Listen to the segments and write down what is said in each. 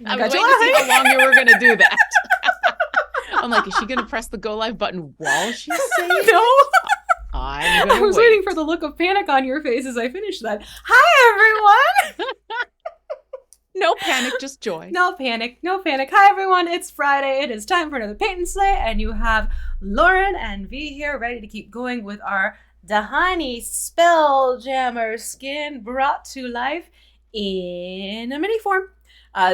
I was waiting to see how long you were going to do that. I'm like, is she going to press the go live button while she's saying it? No. I was waiting for the look of panic on your face as I finished that. Hi, everyone. No panic, just joy. No panic, no panic. Hi, everyone. It's Friday. It is time for another Paint and Slay, and you have Lauren and V here ready to keep going with our D'hani Spelljammer skin brought to life in a mini form.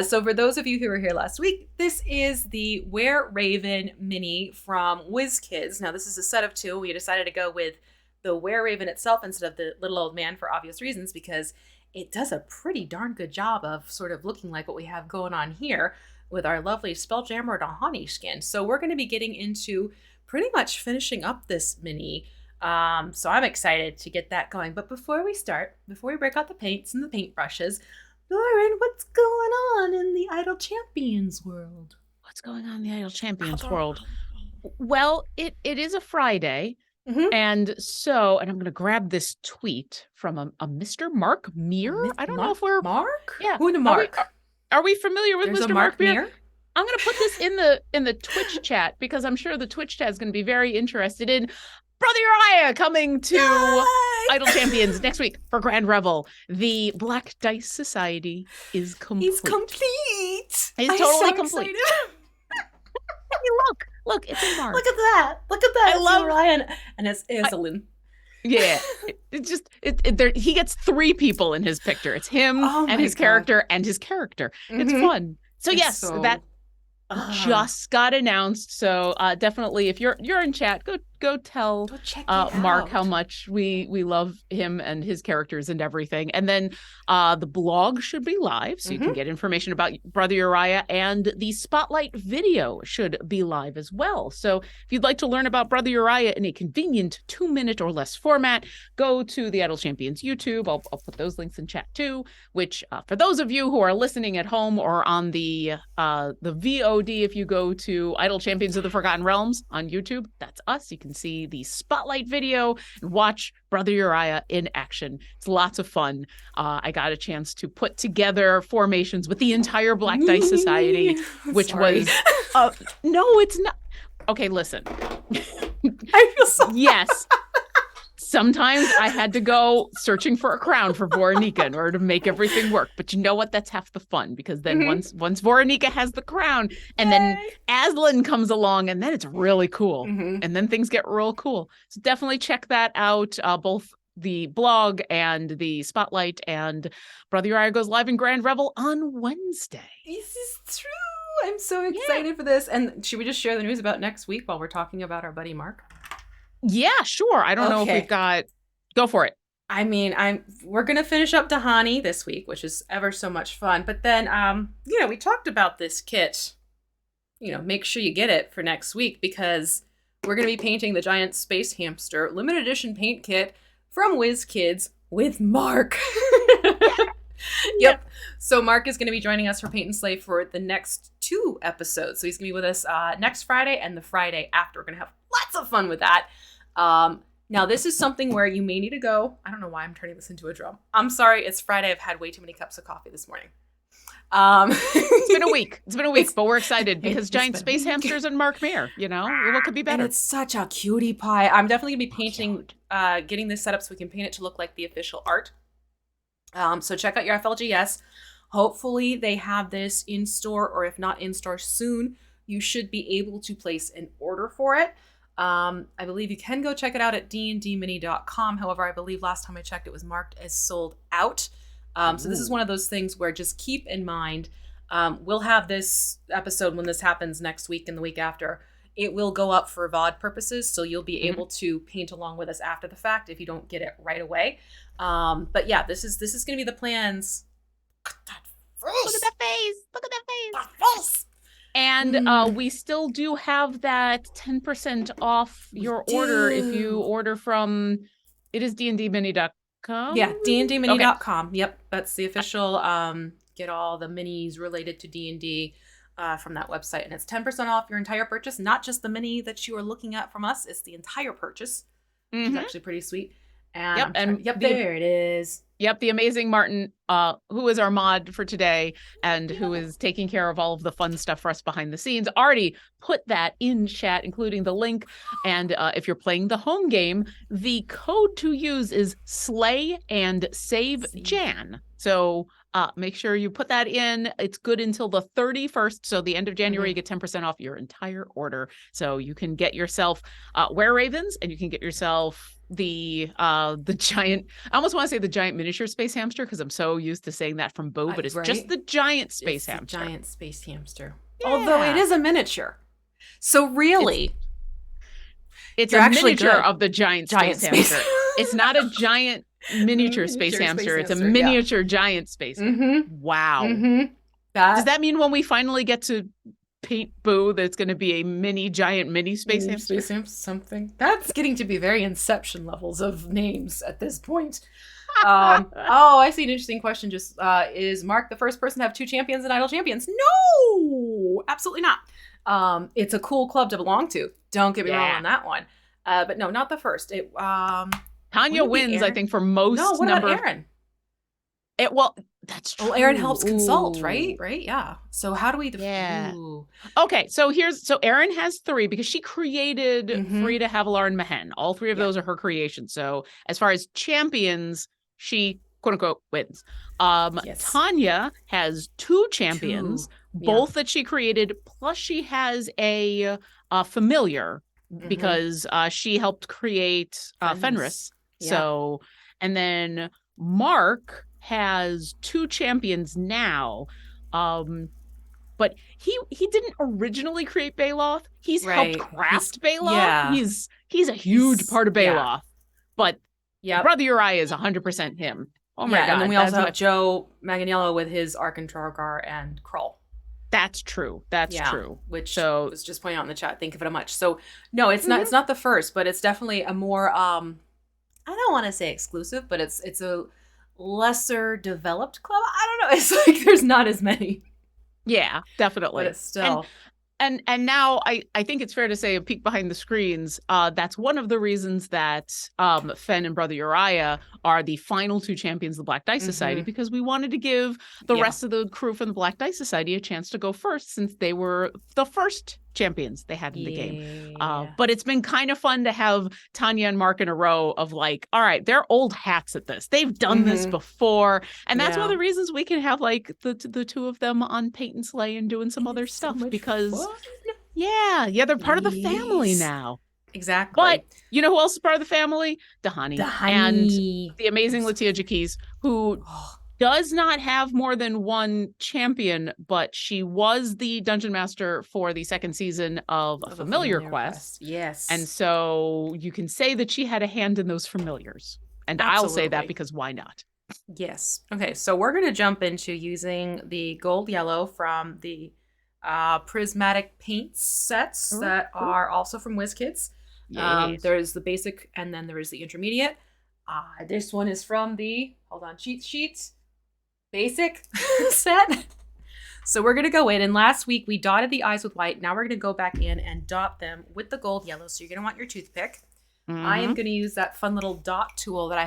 So for those of you who were here last week, this is the Were Raven mini from WizKids. Now, this is a set of two. We decided to go with the Were Raven itself instead of the little old man for obvious reasons, because it does a pretty darn good job of sort of looking like what we have going on here with our lovely Spelljammer D'hani skin. So we're going to be getting into pretty much finishing up this mini. So I'm excited to get that going. But before we start, before we break out the paints and the paintbrushes, Lauren, what's going on in the Idle Champions world? What's going on in the Idle Champions world? Well, it is a Friday. Mm-hmm. And I'm going to grab this tweet from a Mr. Mark Meir. I don't know if we're... Mark? Yeah. Who the Mark? Are we familiar with There's Mr. a Mark Meir? Meir? I'm going to put this in the Twitch chat because I'm sure the Twitch chat is going to be very interested in Brother Uriah coming to Idle Champions next week for Grand Revel. The Black Dice Society is complete. He's complete. He's totally complete. Hey, look, it's in Mark. Look at that. I love Uriah and it's Iselin. Yeah, he gets three people in his picture. It's him and his character and his character. Mm-hmm. It's fun. So yes, that just got announced. So definitely, if you're in chat, go tell Mark how much we love him and his characters and everything. And then the blog should be live, so you can get information about Brother Uriah, and the Spotlight video should be live as well. So if you'd like to learn about Brother Uriah in a convenient 2-minute or less format, go to the Idle Champions YouTube. I'll put those links in chat too, which for those of you who are listening at home or on the VOD, if you go to Idle Champions of the Forgotten Realms on YouTube, that's us. You can see the Spotlight video and watch Brother Uriah in action. It's lots of fun. I got a chance to put together formations with the entire Black Dice Society, which was no, it's not. Okay, listen. I feel so yes. Sometimes I had to go searching for a crown for Voronika in order to make everything work. But you know what? That's half the fun, because then once Voronika has the crown, and then Aslan comes along, and then it's really cool. And then things get real cool. So definitely check that out, both the blog and the Spotlight, and Brother Uriah goes live in Grand Revel on Wednesday. This is true. I'm so excited for this. And should we just share the news about next week while we're talking about our buddy Mark? Yeah, sure. I don't know if we've got... Go for it. I mean, we're going to finish up D'hani this week, which is ever so much fun. But then, we talked about this kit. Make sure you get it for next week, because we're going to be painting the giant space hamster limited edition paint kit from WizKids with Mark. Yep. So Mark is going to be joining us for Paint and Slay for the next 2 episodes. So he's going to be with us next Friday and the Friday after. We're going to have lots of fun with that. Now, this is something where you may need to go. I don't know why I'm turning this into a drum. I'm sorry. It's Friday. I've had way too many cups of coffee this morning. It's been a week. But we're excited because giant space hamsters and Mark Meir, what could be better? And it's such a cutie pie. I'm definitely going to be painting, getting this set up so we can paint it to look like the official art. So check out your FLGS. Hopefully they have this in store, or if not in store soon, you should be able to place an order for it. I believe you can go check it out at dndmini.com. However, I believe last time I checked, it was marked as sold out. So this is one of those things where just keep in mind, we'll have this episode when this happens next week and the week after. It will go up for VOD purposes, so you'll be able to paint along with us after the fact if you don't get it right away. But yeah, this is going to be the plans. Look at that face. That face. And we still do have that 10% off your order if you order from, it is dndmini.com? Yeah, dndmini.com. Okay. Yep, that's the official, get all the minis related to D&D from that website. And it's 10% off your entire purchase, not just the mini that you are looking at from us. It's the entire purchase, which is actually pretty sweet. And there it is. Yep, the amazing Martin, who is our mod for today and who is taking care of all of the fun stuff for us behind the scenes, already put that in chat, including the link. And if you're playing the home game, the code to use is Slay and Save Jan. So make sure you put that in. It's good until the 31st. So the end of January, you get 10% off your entire order. So you can get yourself Were Ravens, and you can get yourself the giant, I almost want to say the giant miniature space hamster because I'm so used to saying that from Bo, but it's just the giant space hamster. Giant space hamster. Yeah. Although it is a miniature. So really, it's a miniature of the giant space hamster. It's not a giant miniature space hamster. It's a miniature giant space hamster. Wow. Does that mean when we finally get to paint Boo that's going to be a giant mini space hamster? Something that's getting to be very Inception levels of names at this point. I see an interesting question. Just is Mark the first person to have 2 champions and idol champions? No, absolutely not. It's a cool club to belong to. Don't get me wrong on that one. But no, not the first. Tanya wins, I think, for most. No, what about Aaron? That's true. Well, Aaron helps consult, right? Right, yeah. So how do we? Okay, so Aaron has 3 because she created Frida, Havilar, and Mehen. All 3 of those are her creations. So as far as champions, she quote unquote wins. Tanya has 2 champions, both that she created. Plus, she has a familiar because she helped create Fenris. Yeah. So, and then Mark has 2 champions now, but he didn't originally create Baloth. He's helped craft Baloth. Yeah. He's a huge part of Baloth, but Brother Uriah is 100% him. Oh my god! And then we also have Joe Manganiello with his Arkentrogar and Krull. That's true. That's true. Which was just pointing out in the chat. Thank you very much. So no, it's not. It's not the first, but it's definitely a more. I don't want to say exclusive, but it's a lesser developed club. I don't know. It's like there's not as many. Yeah, definitely. But it's still. And now I think it's fair to say a peek behind the screens. That's one of the reasons that Fen and Brother Uriah are the final 2 champions of the Black Dice Society, because we wanted to give the rest of the crew from the Black Dice Society a chance to go first, since they were the first champions they had in the game. But it's been kind of fun to have Tanya and Mark in a row of like, all right, they're old hats at this. They've done this before. And that's one of the reasons we can have like the 2 of them on Paint and Slay and doing some other stuff, because they're part of the family now. Exactly. But you know who else is part of the family? D'hani. And the amazing Latia Jaquise, who does not have more than 1 champion, but she was the dungeon master for the 2nd season of A Familiar Quest. Yes. And so you can say that she had a hand in those familiars. And I'll say that because why not? Yes. Okay, so we're going to jump into using the gold yellow from the prismatic paint sets that are also from WizKids. There's the basic and then there is the intermediate. This one is from the cheat sheets basic set. So we're gonna go in, and last week we dotted the eyes with white. Now we're gonna go back in and dot them with the gold yellow. So you're gonna want your toothpick. I am gonna use that fun little dot tool that I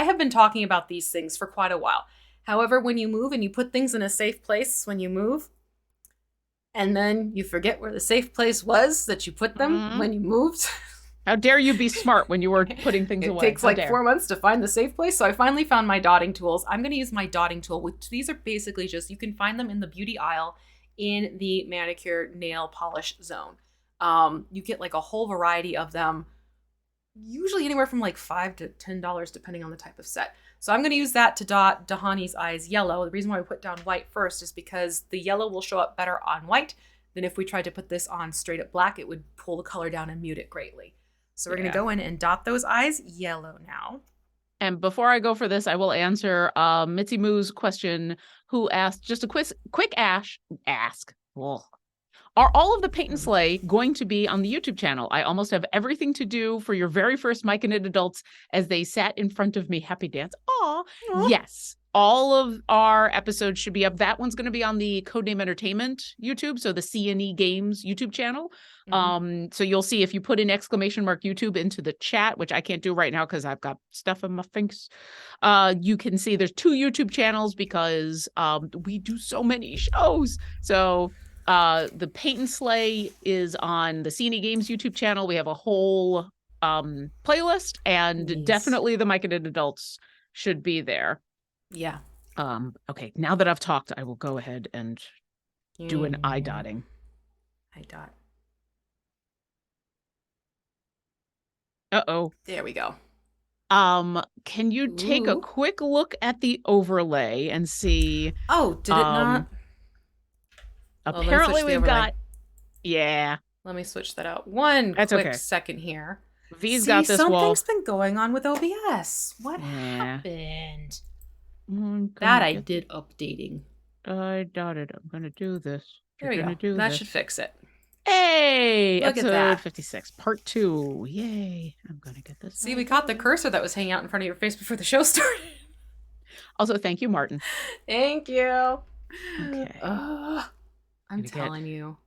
have been talking about these things for quite a while. However, when you move and you put things in a safe place when you move, and then you forget where the safe place was that you put them when you moved. How dare you be smart when you were putting things away? It takes 4 months to find the safe place. So I finally found my dotting tools. I'm going to use my dotting tool, which these are basically just, you can find them in the beauty aisle in the manicure nail polish zone. You get like a whole variety of them, usually anywhere from like $5 to $10, depending on the type of set. So I'm going to use that to dot D'hani's eyes yellow. The reason why we put down white first is because the yellow will show up better on white than if we tried to put this on straight up black. It would pull the color down and mute it greatly. So we're going to go in and dot those eyes yellow now. And before I go for this, I will answer Mitzi Moo's question, who asked just a quick ask. Ugh. Are all of the Paint and Slay going to be on the YouTube channel? I almost have everything to do for your very first Mike and It adults as they sat in front of me. Happy dance. Aw. Yes. all of our episodes should be up. That one's going to be on the Codename Entertainment YouTube, so the C&E Games YouTube channel. So you'll see if you put in !YouTube into the chat, which I can't do right now because I've got stuff in my face. You can see there's 2 YouTube channels because we do so many shows. So the Paint and Slay is on the C&E Games YouTube channel. We have a whole playlist, and definitely the Mike and Adults should be there. Yeah. Okay, now that I've talked, I will go ahead and do an eye dotting. Eye dot. Uh-oh. There we go. Can you take a quick look at the overlay and see? Oh, did it not? Apparently we've got. Yeah. Let me switch that out. One quick second here. V's got this wall. Something's been going on with OBS. What happened? That I did updating. I dotted. I'm gonna do this. There we go. That should fix it. Hey, look episode at that. 56, part 2. Yay! I'm gonna get this. See, we caught the cursor that was hanging out in front of your face before the show started. Also, thank you, Martin. Thank you. Okay. I'm telling you.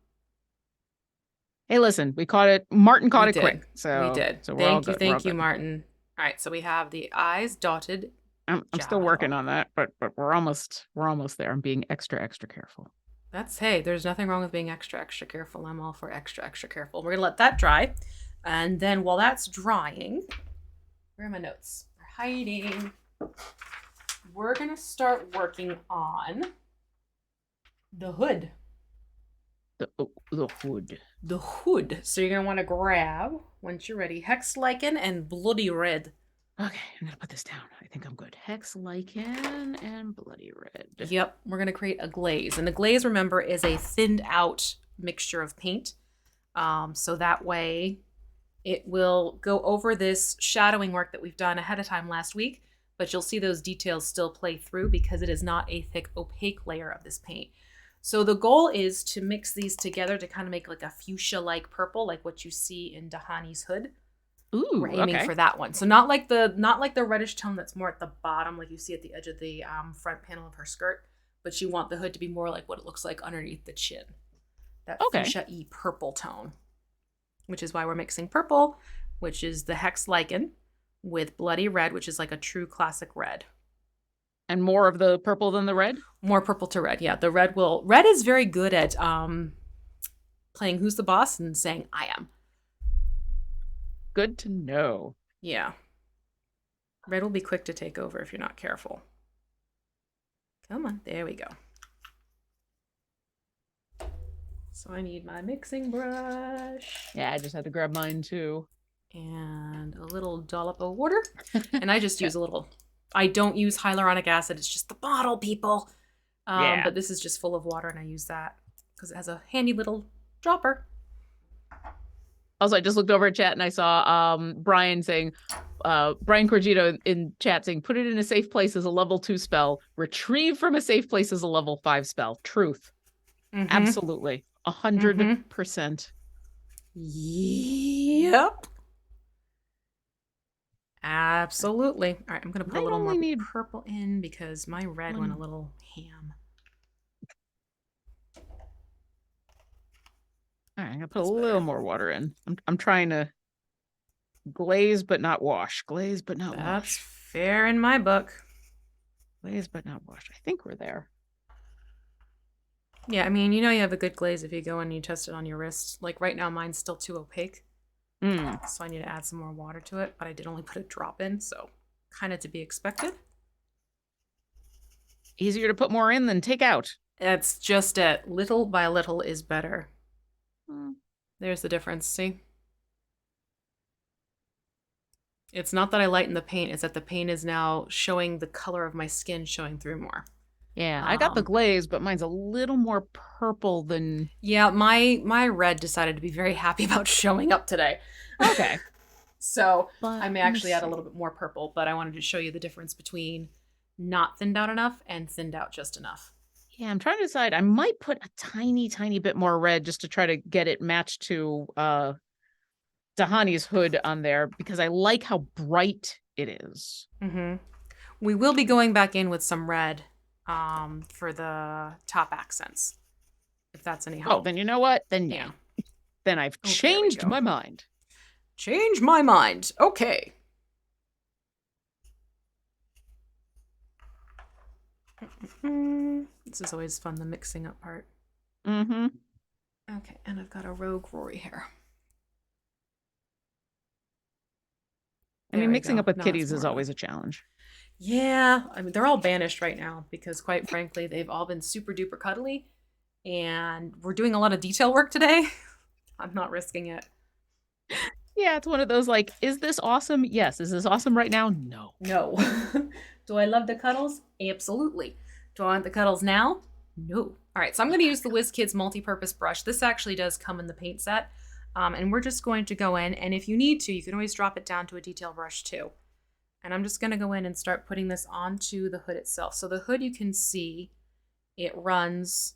Hey, listen, we caught it. Martin caught it quick. So we did. So thank you, Martin. All right, so we have the eyes dotted. I'm still working on that, but we're almost there. I'm being extra careful. Hey, there's nothing wrong with being extra careful. I'm all for extra careful. We're gonna let that dry, and then while that's drying, where are my notes? They're hiding. We're gonna start working on the hood. The hood. The hood. So you're gonna want to grab, once you're ready, Hex Lichen and Bloody Red. Okay, I'm gonna put this down. I think I'm good. Hex Lichen and Bloody Red. Yep, we're gonna create a glaze, and the glaze, remember, is a thinned out mixture of paint. So that way, it will go over this shadowing work that we've done ahead of time last week, but you'll see those details still play through because it is not a thick, opaque layer of this paint. So the goal is to mix these together to kind of make like a fuchsia-like purple, like what you see in D'hani's hood. Ooh, we're aiming for that one. So not like the reddish tone that's more at the bottom, like you see at the edge of the front panel of her skirt, but you want the hood to be more like what it looks like underneath the chin. That fuchsia-y purple tone, which is why we're mixing purple, which is the Hex Lichen, with Bloody Red, which is like a true classic red. And more of the purple than the red? More purple to red, yeah. The red is very good at playing Who's the Boss and saying, I am. Good to know. Yeah. Red will be quick to take over if you're not careful. Come on, there we go. So I need my mixing brush. Yeah, I just had to grab mine too. And a little dollop of water. And I just use a little... I don't use hyaluronic acid. It's just the bottle, people. But this is just full of water, and I use that because it has a handy little dropper. Also, I just looked over at chat, and I saw Brian saying, Brian Corgito in chat saying, put it in a safe place as a level 2 spell. Retrieve from a safe place as a level 5 spell. Truth. Mm-hmm. Absolutely. 100%. Yep. Absolutely. All right, I'm going to put a little more purple in because my red went a little ham. All right, I'm going to put a little more water in. I'm trying to glaze but not wash. Glaze but not wash. That's fair in my book. Glaze but not wash. I think we're there. Yeah, I mean, you know you have a good glaze if you go and you test it on your wrist. Like right now, mine's still too opaque. So I need to add some more water to it, but I did only put a drop in, so kind of to be expected. Easier to put more in than take out. It's just it. Little by little is better. There's the difference, see? It's not that I lighten the paint, it's that the paint is now showing the color of my skin showing through more. Yeah, I got the glaze, but mine's a little more purple than... Yeah, my red decided to be very happy about showing up today. Okay. So I may actually add a little bit more purple, but I wanted to show you the difference between not thinned out enough and thinned out just enough. Yeah, I'm trying to decide. I might put a tiny bit more red just to try to get it matched to D'hani's hood on there because I like how bright it is. Mm-hmm. We will be going back in with some red for the top accents, if that's any help. Oh, then you know what? Then yeah. Then I've changed my mind. Change my mind. Okay. This is always fun, the mixing up part. Mm-hmm. Okay, and I've got a rogue Rory here. I mean, mixing up with kitties is always a challenge. Yeah, I mean, they're all banished right now because, quite frankly, they've all been super duper cuddly, and we're doing a lot of detail work today. I'm not risking it. Yeah, it's one of those like, is this awesome? Yes. Is this awesome right now? No. No. Do I love the cuddles? Absolutely. Do I want the cuddles now? No. All right, so I'm going to use the WizKids multi-purpose brush. This actually does come in the paint set, and we're just going to go in, and if you need to, you can always drop it down to a detail brush too. And I'm just going to go in and start putting this onto the hood itself. So the hood, you can see it runs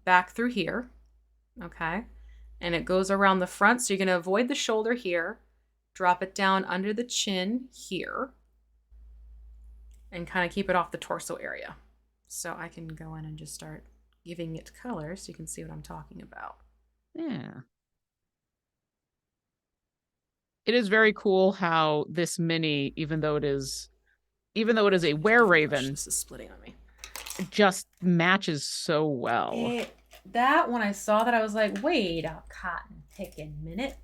back through here, okay? And it goes around the front, so you're going to avoid the shoulder here, drop it down under the chin here, and kind of keep it off the torso area. So I can go in and just start giving it color so you can see what I'm talking about. Yeah. It is very cool how this mini, even though it is a were-raven, this is splitting on me. It just matches so well. That when I saw that, I was like, wait a cotton picking minute.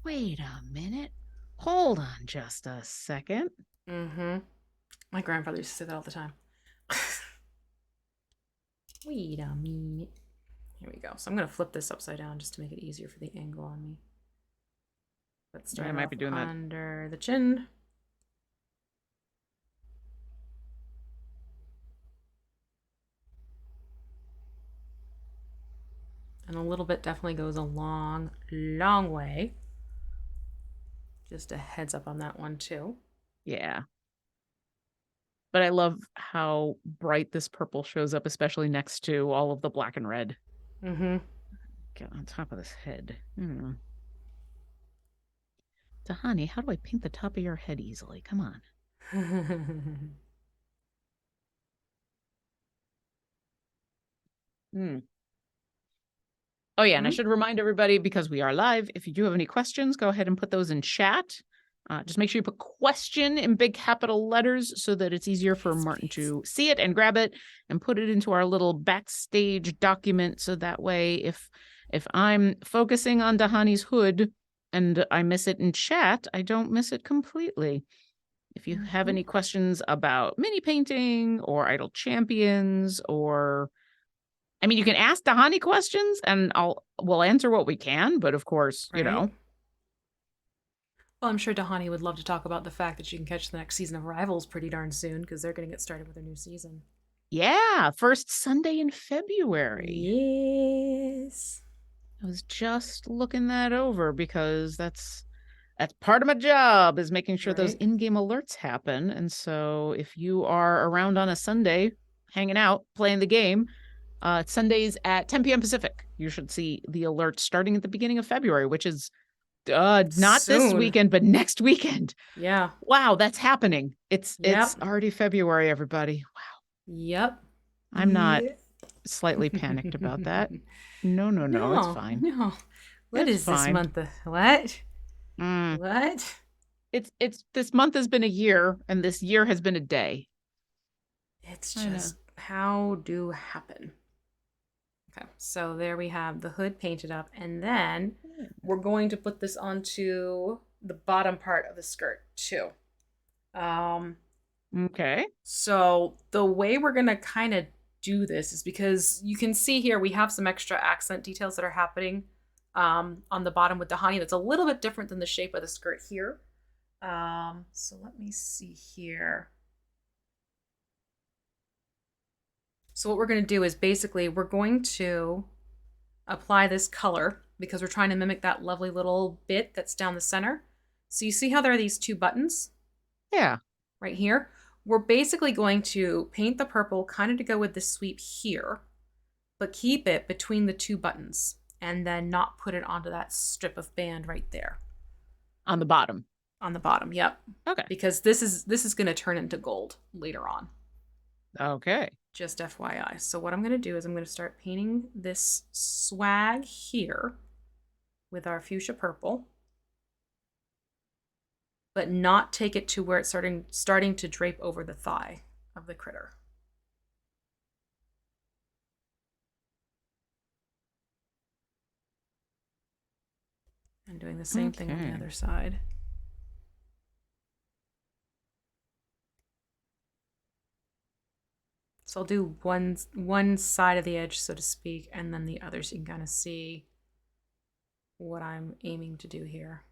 Wait a minute. Hold on just a second. Mm-hmm. My grandfather used to say that all the time. Wait a minute. Here we go. So I'm going to flip this upside down just to make it easier for the angle on me. Let's start I might be doing under the chin. And a little bit definitely goes a long, long way. Just a heads up on that one too. Yeah. But I love how bright this purple shows up, especially next to all of the black and red. Mm-hmm. Get on top of this head. D'hani, how do I paint the top of your head easily? Come on. Oh, yeah, and I should remind everybody, because we are live, if you do have any questions, go ahead and put those in chat. Just make sure you put question in big capital letters so that it's easier for Martin to see it and grab it and put it into our little backstage document. So that way, if I'm focusing on D'hani's hood and I miss it in chat, I don't miss it completely. If you have any questions about mini painting or idle champions, or I mean, you can ask D'hani questions and we'll answer what we can, but of course, you know. Well, I'm sure D'hani would love to talk about the fact that you can catch the next season of Rivals pretty darn soon, because they're going to get started with their new season. Yeah, first Sunday in February. Yes. I was just looking that over because that's part of my job, is making sure those in-game alerts happen. And so if you are around on a Sunday, hanging out, playing the game, Sundays at 10 p.m. Pacific, you should see the alert starting at the beginning of February, which is not soon. This weekend, but next weekend. Yeah. Wow, that's happening. It's already February, everybody. Wow. Yep. I'm not slightly panicked about that. No, it's fine. No. What is this month? What? What? It's this month has been a year, and this year has been a day. It's just how do happen. Okay, so there we have the hood painted up, and then we're going to put this onto the bottom part of the skirt too. Okay. So the way we're gonna kind of do this is because you can see here we have some extra accent details that are happening on the bottom with D'hani that's a little bit different than the shape of the skirt here. So let me see here. So what we're going to do is basically we're going to apply this color because we're trying to mimic that lovely little bit that's down the center. So you see how there are these two buttons? Yeah. Right here. We're basically going to paint the purple kind of to go with the sweep here, but keep it between the two buttons and then not put it onto that strip of band right there. On the bottom. On the bottom, yep. Okay. Because this is going to turn into gold later on. Okay. Just FYI. So what I'm going to do is I'm going to start painting this swag here with our fuchsia purple, but not take it to where it's starting to drape over the thigh of the critter. And doing the same thing on the other side. So I'll do one side of the edge, so to speak, and then the other so you can kind of see what I'm aiming to do here.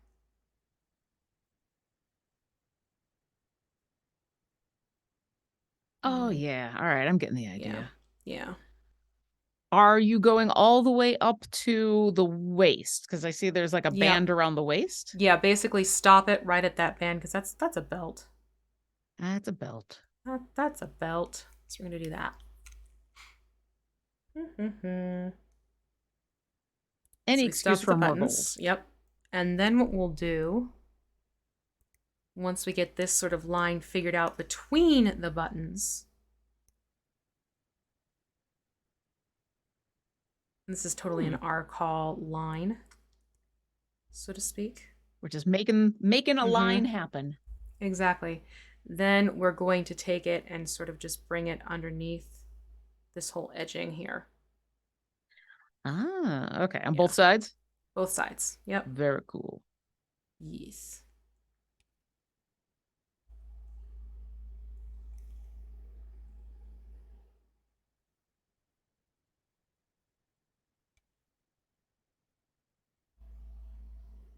Oh, yeah. All right. I'm getting the idea. Yeah. Are you going all the way up to the waist? Because I see there's like a band around the waist. Yeah, basically stop it right at that band because that's a belt. That's a belt. That's a belt. So we're going to do that. Any excuse for more gold. Yep. And then what we'll do, once we get this sort of line figured out between the buttons, this is totally an R call line, so to speak. We're just making a line happen. Exactly. Then we're going to take it and sort of just bring it underneath this whole edging here. Ah, okay. On both sides? Both sides. Yep. Very cool. Yes.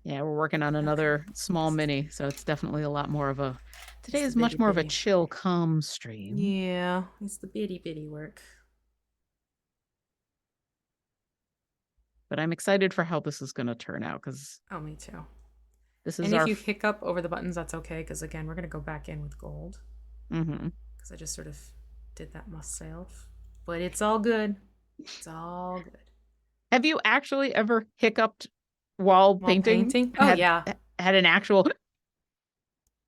Yeah, we're working on another small mini, so it's definitely a lot more of a... Today is much more of a chill, calm stream. Yeah, it's the bitty work. But I'm excited for how this is going to turn out, because... Oh, me too. This is and if you hiccup over the buttons, that's okay, because again, we're going to go back in with gold. Because I just sort of did that myself. But it's all good. It's all good. Have you actually ever hiccuped while painting? Oh, yeah. Had an actual...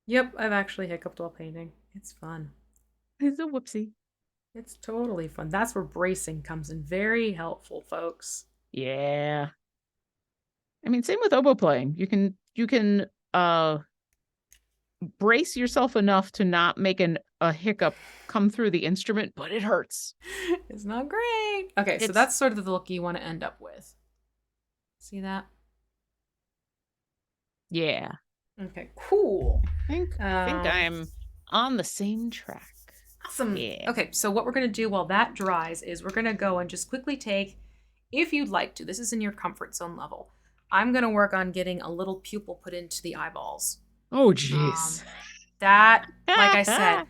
Yep, I've actually hiccuped while painting. It's fun. It's a whoopsie. It's totally fun. That's where bracing comes in. Very helpful, folks. Yeah. I mean, same with oboe playing. You can brace yourself enough to not make a hiccup come through the instrument, but it hurts. It's not great. Okay, so that's sort of the look you want to end up with. See that? Yeah. Okay, cool. I think I'm on the same track. Awesome. Yeah. Okay, so what we're going to do while that dries is we're going to go and just quickly take, if you'd like to, this is in your comfort zone level, I'm going to work on getting a little pupil put into the eyeballs. Oh, jeez. That, like I said,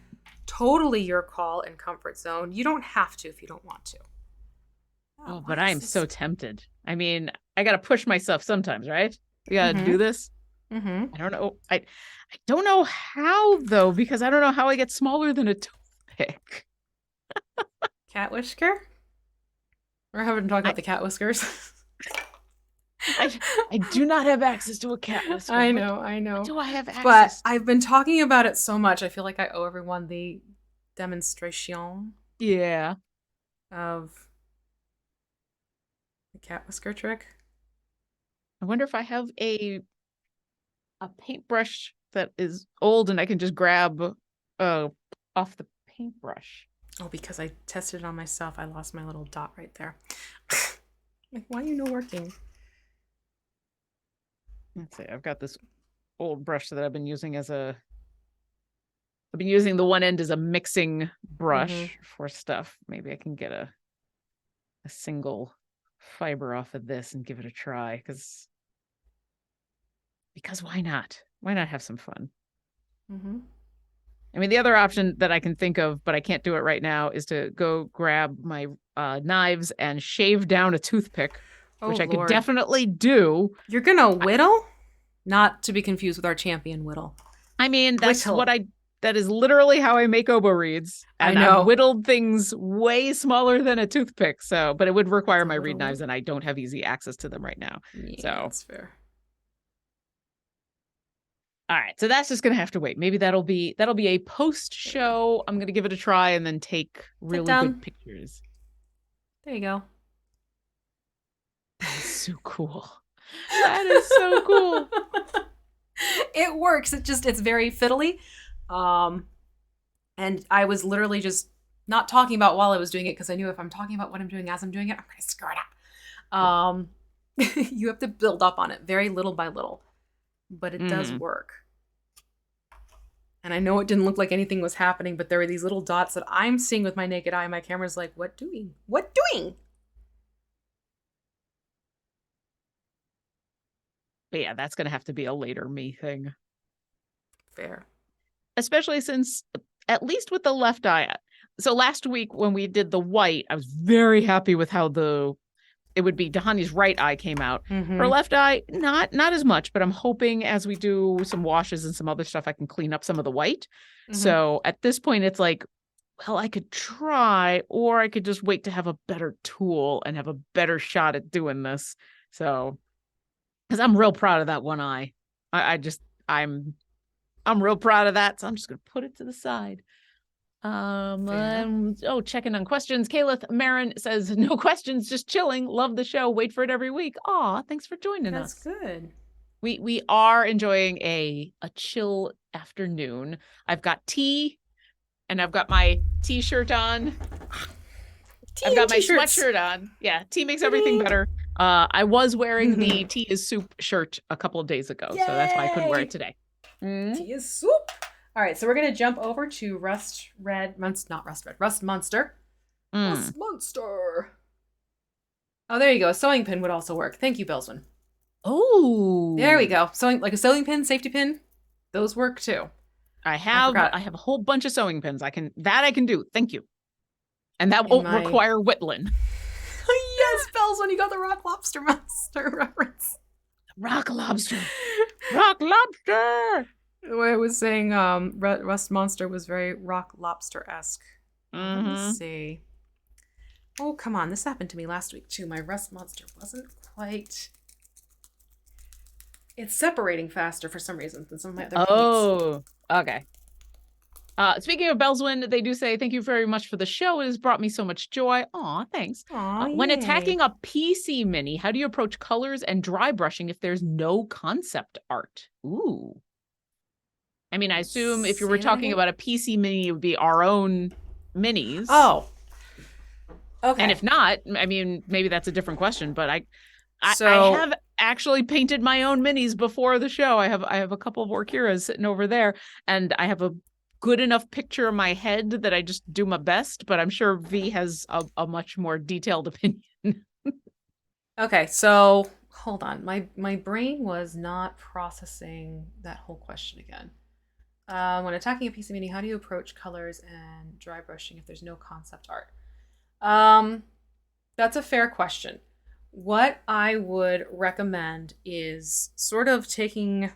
totally your call and comfort zone. You don't have to if you don't want to. Oh, but I'm so tempted. I mean, I got to push myself sometimes, right? We got to do this. I don't know. I don't know how, though, because I don't know how I get smaller than a toothpick. Cat whisker? We're having to talk about the cat whiskers. I do not have access to a cat whisker. I know. What do I have access But to? I've been talking about it so much, I feel like I owe everyone the demonstration. Yeah. Of the cat whisker trick. I wonder if I have a paintbrush that is old and I can just grab off the paintbrush. Oh, because I tested it on myself. I lost my little dot right there. Like, why are you not working? Let's see. I've got this old brush that I've been using I've been using the one end as a mixing brush for stuff. Maybe I can get a single fiber off of this and give it a try, because why not? Why not have some fun? I mean, the other option that I can think of, but I can't do it right now, is to go grab my knives and shave down a toothpick, which I could definitely do. You're gonna whittle? Not to be confused with our champion whittle. I mean, that is literally how I make oboe reeds. And I've whittled things way smaller than a toothpick. But it would require my reed knives, and I don't have easy access to them right now. Yeah, so that's fair. All right, so that's just gonna have to wait. Maybe that'll be a post show. I'm gonna give it a try and then take really good pictures. There you go. That is so cool. That is so cool. It works. It's very fiddly. And I was literally just not talking about while I was doing it because I knew if I'm talking about what I'm doing as I'm doing it, I'm going to screw it up. You have to build up on it very little by little, but it does work. And I know it didn't look like anything was happening, but there were these little dots that I'm seeing with my naked eye. My camera's like, what doing? What doing? But yeah, that's going to have to be a later me thing. Fair. Especially since, at least with the left eye. So last week when we did the white, I was very happy with how it would be D'hani's right eye came out. Her left eye, not as much, but I'm hoping as we do some washes and some other stuff, I can clean up some of the white. So at this point, it's like, well, I could try, or I could just wait to have a better tool and have a better shot at doing this. So, because I'm real proud of that one eye. I'm real proud of that. So I'm just going to put it to the side. Checking on questions. Caleth Marin says, no questions, just chilling. Love the show. Wait for it every week. Aw, thanks for joining us. That's good. We are enjoying a chill afternoon. I've got tea, and I've got my t-shirt on. I've got my sweatshirt on. Yeah, tea makes everything better. I was wearing the tea is soup shirt a couple of days ago, so that's why I couldn't wear it today. Tea is soup. All right, so we're going to jump over to Rust Monster. Rust Monster. Oh, there you go. A sewing pin would also work. Thank you, Belswin. Oh. There we go. Like a sewing pin, safety pin. Those work too. I have a whole bunch of sewing pins. I can do. Thank you. And that won't require Whitlin. Yes, Belswin, you got the Rock Lobster Monster reference. Rock Lobster. Rock Lobster. The way I was saying, Rust Monster was very Rock Lobster-esque. Let me see. Oh, come on. This happened to me last week, too. My Rust Monster wasn't quite... It's separating faster for some reason than some of my other paints. Okay. Speaking of Belswin, they do say, thank you very much for the show. It has brought me so much joy. Aw, thanks. When attacking a PC mini, how do you approach colors and dry brushing if there's no concept art? Ooh. I mean, I assume if you were talking about a PC mini, it would be our own minis. Oh. Okay. And if not, I mean, maybe that's a different question, but I have actually painted my own minis before the show. I have a couple of Orkiras sitting over there, and I have a good enough picture in my head that I just do my best, but I'm sure V has a much more detailed opinion. Okay, so hold on. My brain was not processing that whole question again. When attacking a piece of mini, how do you approach colors and dry brushing if there's no concept art? That's a fair question. What I would recommend is sort of taking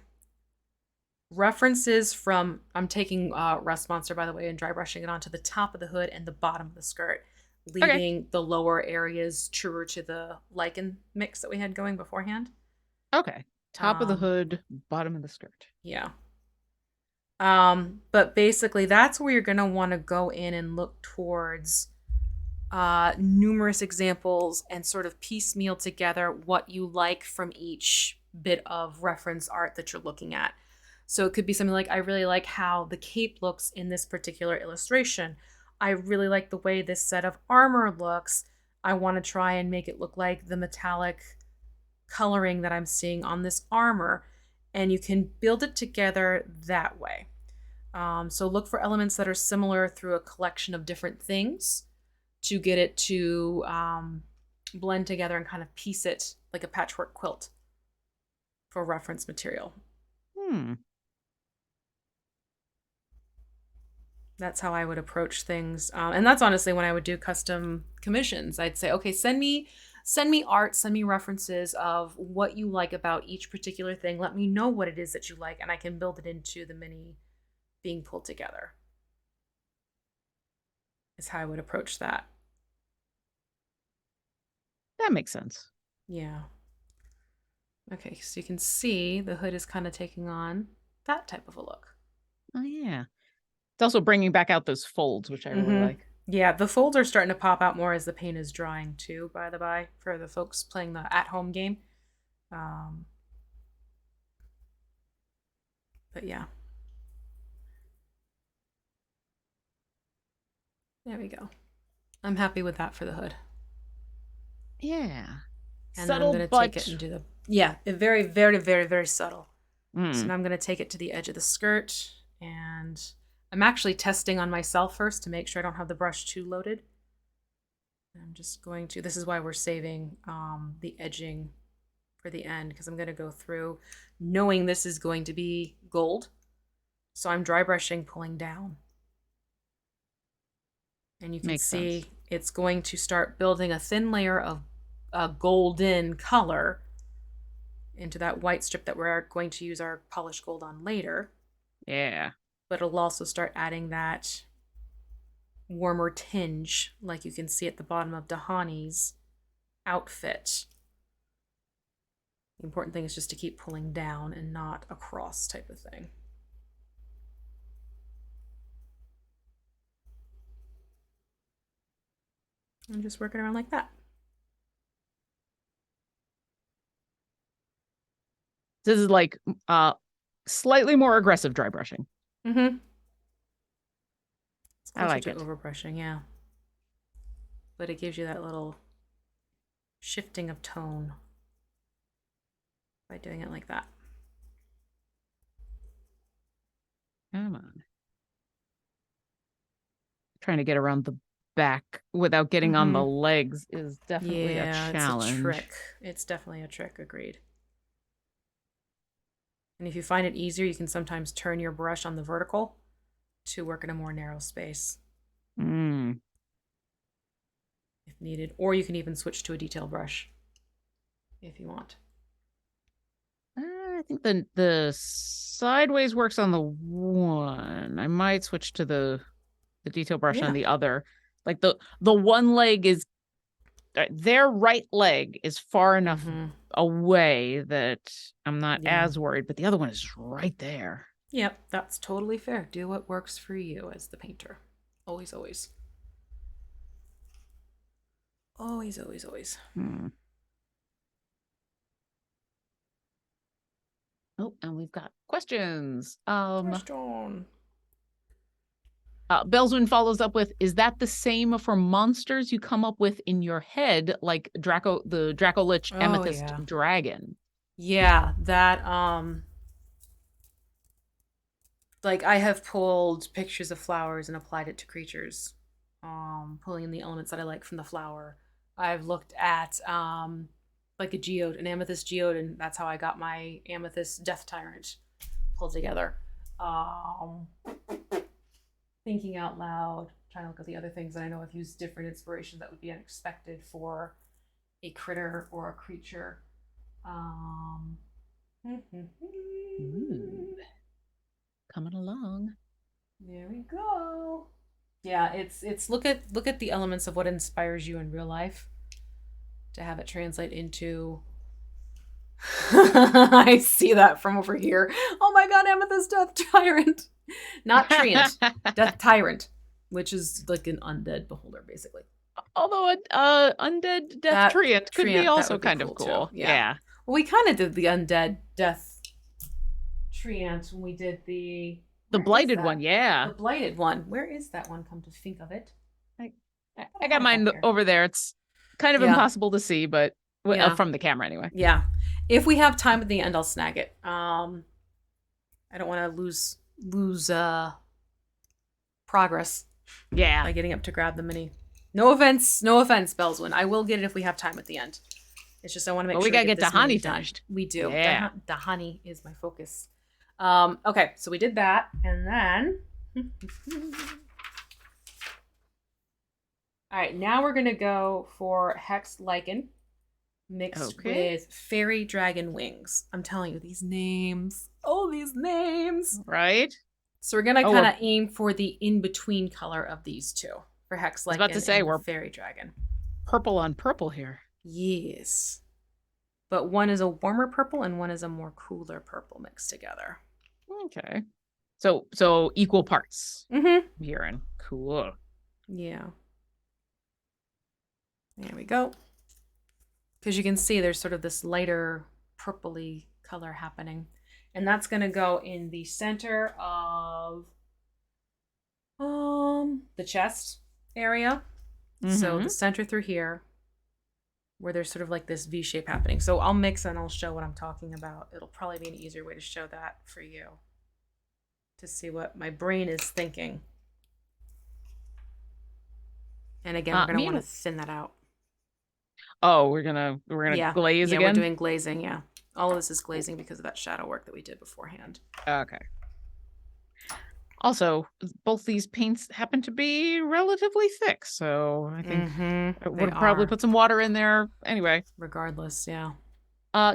references from, I'm taking Rust Monster, by the way, and dry brushing it onto the top of the hood and the bottom of the skirt, leaving the lower areas truer to the lichen mix that we had going beforehand. Okay. Top of the hood, bottom of the skirt. Yeah. But basically that's where you're going to want to go in and look towards numerous examples and sort of piecemeal together what you like from each bit of reference art that you're looking at. So it could be something like, I really like how the cape looks in this particular illustration. I really like the way this set of armor looks. I want to try and make it look like the metallic coloring that I'm seeing on this armor. And you can build it together that way. So look for elements that are similar through a collection of different things to get it to blend together and kind of piece it like a patchwork quilt for reference material. That's how I would approach things. And that's honestly when I would do custom commissions. I'd say, okay, send me art, send me references of what you like about each particular thing. Let me know what it is that you like, and I can build it into the mini being pulled together. Is how I would approach that. That makes sense. Yeah. Okay, so you can see the hood is kind of taking on that type of a look. Oh, yeah. It's also bringing back out those folds, which I really like. Yeah, the folds are starting to pop out more as the paint is drying too, by the by, for the folks playing the at-home game. But yeah. There we go. I'm happy with that for the hood. Yeah. And subtle, then I'm going to but... take it and do the... Yeah, very, very, very, very subtle. Mm. So now I'm going to take it to the edge of the skirt, and I'm actually testing on myself first to make sure I don't have the brush too loaded. I'm just going to... This is why we're saving the edging for the end, because I'm going to go through knowing this is going to be gold. So I'm dry brushing, pulling down. And you can see it's going to start building a thin layer of a golden color into that white strip that we're going to use our polished gold on later. Yeah. But it'll also start adding that warmer tinge, like you can see at the bottom of D'hani's outfit. The important thing is just to keep pulling down and not across type of thing. And just work it around like that. This is like slightly more aggressive dry brushing. Mm-hmm. I like it. Overbrushing, yeah. But it gives you that little shifting of tone by doing it like that. Come on. Trying to get around the back without getting on the legs is definitely a challenge. It's a trick. It's definitely a trick, agreed. And if you find it easier, you can sometimes turn your brush on the vertical to work in a more narrow space. If needed. Or you can even switch to a detail brush if you want. I think the sideways works on the one. I might switch to the detail brush on the other. Like the one leg is... Their right leg is far enough away that I'm not as worried, but the other one is right there. Yep, that's totally fair. Do what works for you as the painter. Always, always. Always, always, always. Oh, and we've got questions. Question. Belswin follows up with, is that the same for monsters you come up with in your head, like the Dracolich Amethyst Dragon? Yeah, that, like, I have pulled pictures of flowers and applied it to creatures, pulling in the elements that I like from the flower. I've looked at, like a geode, an amethyst geode, and that's how I got my amethyst death tyrant pulled together. Thinking out loud, trying to look at the other things that I know I've used different inspirations that would be unexpected for a critter or a creature. Coming along. There we go. Yeah, it's look at the elements of what inspires you in real life to have it translate into... I see that from over here. Oh my god, Amethyst Death Tyrant. Not Treant, Death Tyrant, which is like an undead beholder, basically. Although undead Death Treant could be also kind of cool. Yeah. Well, we kind of did the undead Death Treant when we did the blighted one, yeah. The blighted one. Where is that one, come to think of it? I got mine over there. It's kind of impossible to see, but from the camera anyway. Yeah. If we have time at the end, I'll snag it. I don't want to lose progress. Yeah. By getting up to grab the mini. No offense, Belswin. I will get it if we have time at the end. It's just I want to make sure we gotta get D'hani finished. We do. Yeah. D'hani is my focus. Okay, so we did that, and then all right, now we're gonna go for Hex Lichen mixed with Fairy Dragon Wings. I'm telling you, these names. Oh, these names. Right? So we're gonna kind of aim for the in-between color of these two for Hex Lichen. I was about to say we're Fairy Dragon. Purple on purple here. Yes. But one is a warmer purple and one is a more cooler purple mixed together. Okay. So equal parts. Mm-hmm. Hearing. Cool. Yeah. There we go. Because you can see there's sort of this lighter purpley color happening. And that's going to go in the center of the chest area. So the center through here, where there's sort of like this V shape happening. So I'll mix and I'll show what I'm talking about. It'll probably be an easier way to show that for you, to see what my brain is thinking. And again, we're gonna want to thin that out. Oh, we're gonna glaze again? Yeah, we're doing glazing, yeah. All of this is glazing because of that shadow work that we did beforehand. Okay. Also, both these paints happen to be relatively thick, so I think I would probably put some water in there anyway. Regardless, yeah.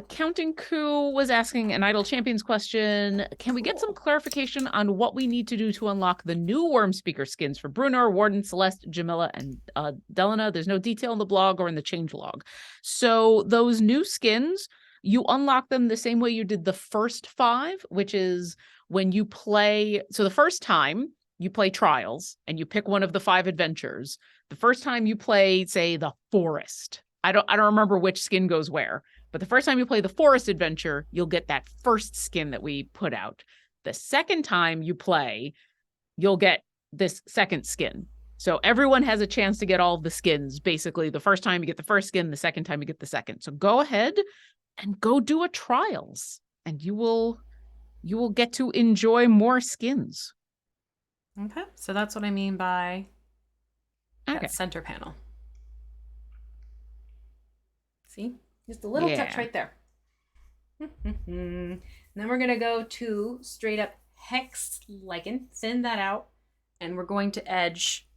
Counting Coup was asking an Idle Champions question. Can we get some clarification on what we need to do to unlock the new Worm Speaker skins for Brunar, Warden, Celeste, Jamila, and Delena? There's no detail in the blog or in the changelog. So those new skins, you unlock them the same way you did the first 5, which is when you play. So the first time you play Trials and you pick one of the 5 adventures. The first time you play, say, the Forest. I don't remember which skin goes where. But the first time you play the Forest adventure, you'll get that first skin that we put out. The second time you play, you'll get this second skin. So everyone has a chance to get all of the skins. Basically, the first time you get the first skin, the second time you get the second. So go ahead and go do a Trials, and you will get to enjoy more skins. Okay, so that's what I mean by that center panel. See? Just a little touch right there. And then we're going to go to straight up hex lichen, thin that out, and we're going to edge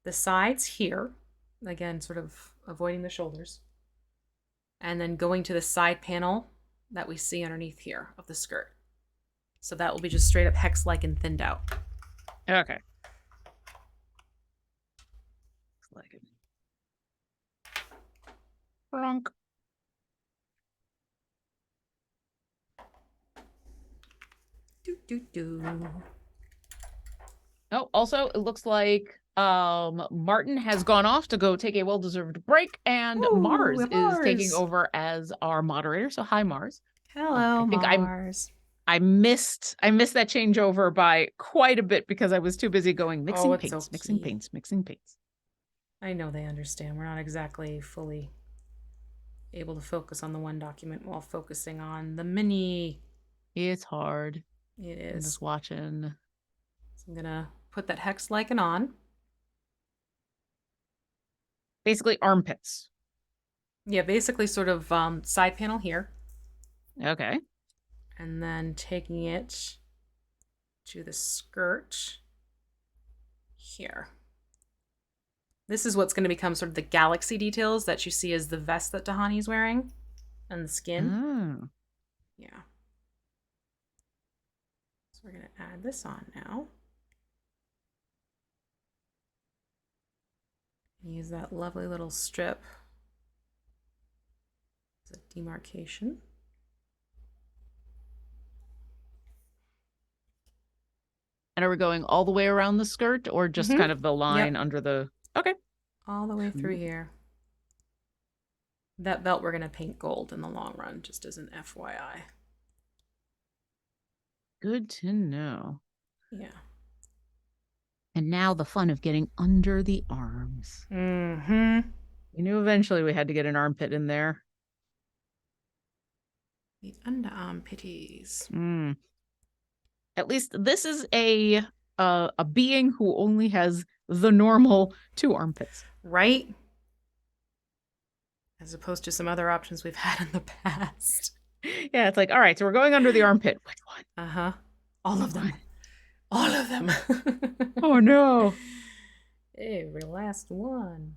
the sides here, again, sort of avoiding the shoulders, and then going to the side panel that we see underneath here of the skirt. So that will be just straight up hex lichen thinned out. Okay. Lichen. Wrong. Oh, also, it looks like Martin has gone off to go take a well-deserved break, and Mars is taking over as our moderator. So hi, Mars. Hello, Mars. I missed that changeover by quite a bit because I was too busy going mixing paints. I know they understand. We're not exactly fully able to focus on the one document while focusing on the mini. It's hard. It is. I'm just watching. So I'm gonna put that hex lichen on. Basically armpits. Yeah, basically sort of side panel here. Okay. And then taking it to the skirt here. This is what's going to become sort of the galaxy details that you see as the vest that D'hani is wearing and the skin. Yeah. So we're going to add this on now. Use that lovely little strip as a demarcation. And are we going all the way around the skirt or just kind of the line under the... Okay. All the way through here. That belt we're going to paint gold in the long run, just as an FYI. Good to know. Yeah. And now the fun of getting under the arms. You knew eventually we had to get an armpit in there. The underarm pitties. At least this is a being who only has the normal 2 armpits. Right? As opposed to some other options we've had in the past. Yeah, it's like, all right, so we're going under the armpit. Which one? All of them. All of them. Oh, no. Every last one.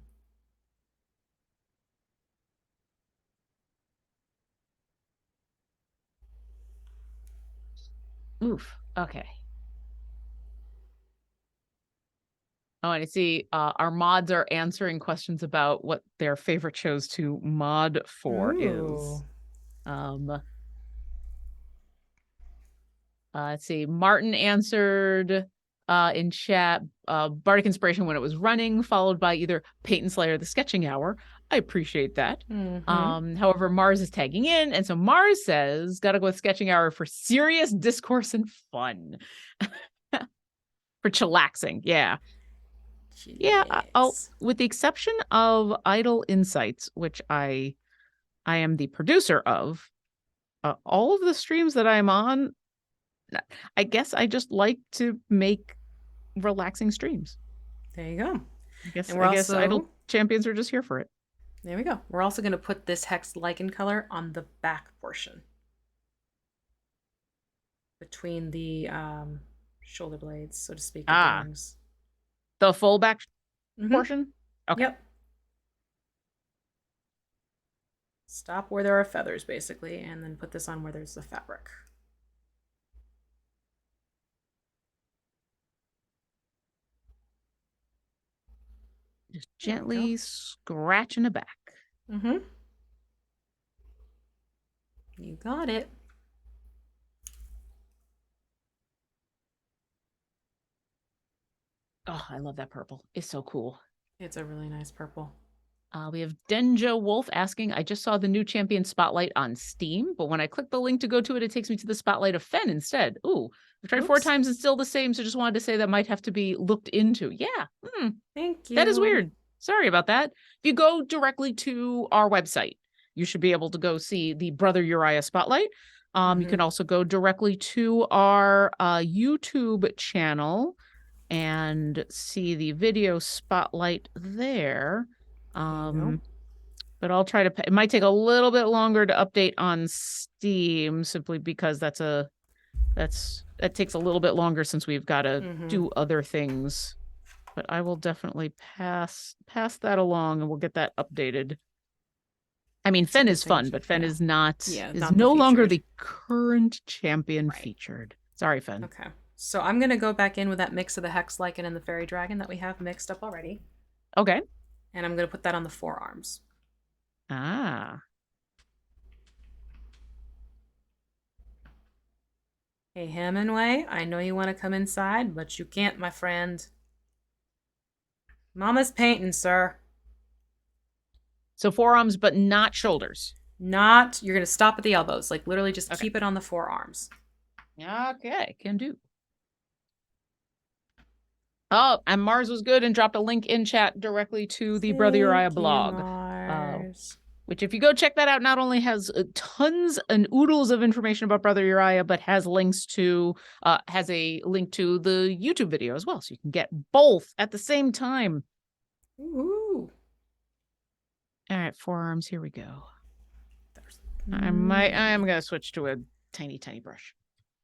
Oof. Okay. Oh, and I see our mods are answering questions about what their favorite shows to mod for is. Let's see. Martin answered in chat, Bardic Inspiration when it was running, followed by either Peyton Slayer, the Sketching Hour. I appreciate that. However, Mars is tagging in, and so Mars says, gotta go with Sketching Hour for serious discourse and fun. For chillaxing, yeah. Yeah, with the exception of Idle Insights, which I am the producer of, all of the streams that I'm on, I guess I just like to make relaxing streams. There you go. I guess Idle Champions are just here for it. There we go. We're also going to put this hex lichen color on the back portion. Between the shoulder blades, so to speak. The full back portion? Okay. Yep. Stop where there are feathers, basically, and then put this on where there's the fabric. Just gently scratching the back. You got it. Oh, I love that purple. It's so cool. It's a really nice purple. We have Denja Wolf asking, I just saw the new champion spotlight on Steam, but when I click the link to go to it, it takes me to the spotlight of Fen instead. Ooh, I've tried 4 times and still the same, so just wanted to say that might have to be looked into. Yeah. Thank you. That is weird. Sorry about that. If you go directly to our website, you should be able to go see the Brother Uriah spotlight. You can also go directly to our YouTube channel and see the video spotlight there. But I'll try to, it might take a little bit longer to update on Steam simply because that takes a little bit longer since we've got to do other things. But I will definitely pass that along and we'll get that updated. I mean, Fen is fun, but Fen is not no longer the current champion featured. Sorry, Fen. Okay. So I'm going to go back in with that mix of the Hex Lichen and the Fairy Dragon that we have mixed up already. Okay. And I'm going to put that on the forearms. Ah. Hey, Hemingway, I know you want to come inside, but you can't, my friend. Mama's painting, sir. So forearms, but not shoulders. You're going to stop at the elbows. Like, literally just keep it on the forearms. Okay, can do. Oh, and Mars was good and dropped a link in chat directly to the Brother Uriah blog. Which, if you go check that out, not only has tons and oodles of information about Brother Uriah, but has links to, has a link to the YouTube video as well. So you can get both at the same time. Ooh. All right, forearms, here we go. I am going to switch to a tiny, tiny brush.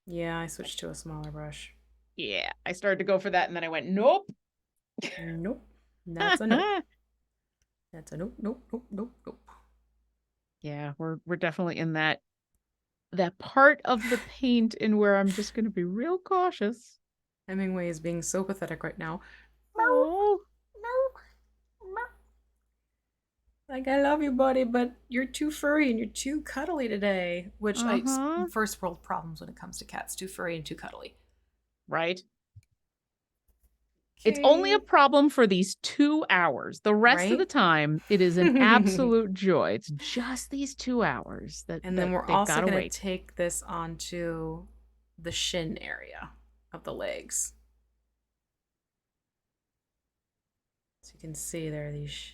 Yeah, I switched to a smaller brush. Yeah, I started to go for that, and then I went, nope. Nope. That's a nope. That's a nope, nope, nope, nope, nope. Yeah, we're definitely in that part of the paint in where I'm just going to be real cautious. Hemingway is being so pathetic right now. No. Like, I love you, buddy, but you're too furry and you're too cuddly today. Which, first world problems when it comes to cats. Too furry and too cuddly. Right? Okay. It's only a problem for these 2 hours. The rest of the time, it is an absolute joy. It's just these 2 hours and then we're also going to take this onto the shin area of the legs. So you can see there are these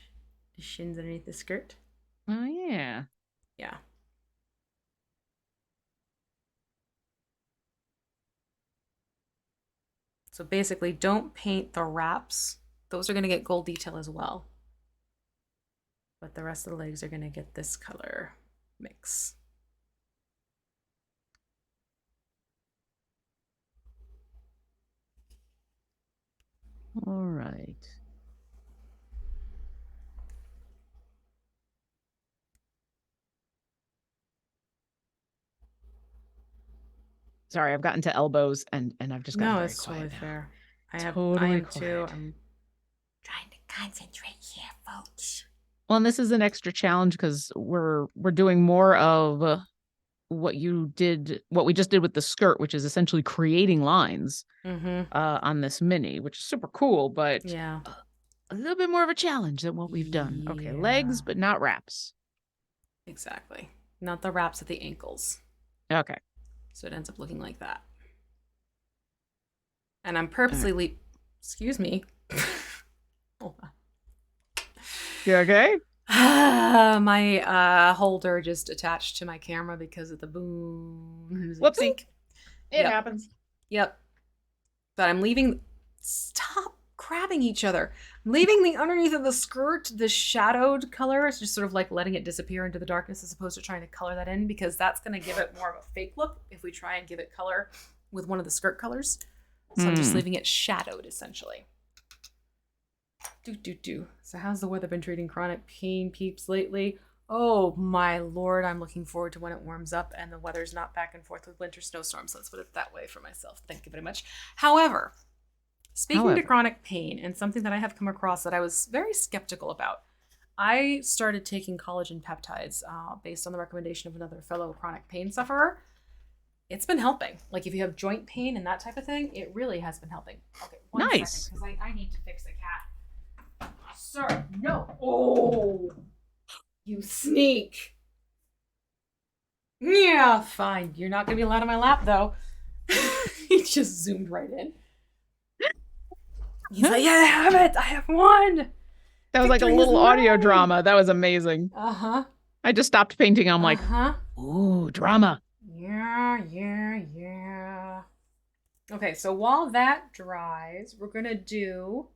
shins underneath the skirt. Oh, yeah. Yeah. So basically, don't paint the wraps. Those are going to get gold detail as well. But the rest of the legs are going to get this color mix. All right. Sorry, I've gotten to elbows and I've just gotten very quiet. No, it's totally fair. I am too. I'm trying to concentrate here, folks. Well, and this is an extra challenge because we're doing more of what we just did with the skirt, which is essentially creating lines on this mini, which is super cool, but yeah, a little bit more of a challenge than what we've done. Okay, legs, but not wraps. Exactly. Not the wraps at the ankles. Okay. So it ends up looking like that. And I'm purposely excuse me. Hold on. You okay? My holder just attached to my camera because of the boom. Whoopsie. It happens. Yep. But I'm leaving. Stop grabbing each other. I'm leaving the underneath of the skirt, the shadowed color. It's just sort of like letting it disappear into the darkness as opposed to trying to color that in, because that's going to give it more of a fake look if we try and give it color with one of the skirt colors. So I'm just leaving it shadowed, essentially. So how's the weather been treating chronic pain peeps lately? Oh my lord, I'm looking forward to when it warms up and the weather's not back and forth with winter snowstorms. Let's put it that way for myself. Thank you very much. However, speaking to chronic pain, and something that I have come across that I was very skeptical about, I started taking collagen peptides based on the recommendation of another fellow chronic pain sufferer. It's been helping. Like if you have joint pain and that type of thing, it really has been helping. Okay, one second, because I need to fix the cat. Sir, no. Oh, you sneak. Yeah, fine. You're not going to be allowed on my lap, though. He just zoomed right in. He's like, yeah, I have it. I have one. That was like a little audio drama. That was amazing. Uh-huh. I just stopped painting. I'm like, ooh, drama. Yeah. Okay, so while that dries, we're going to do...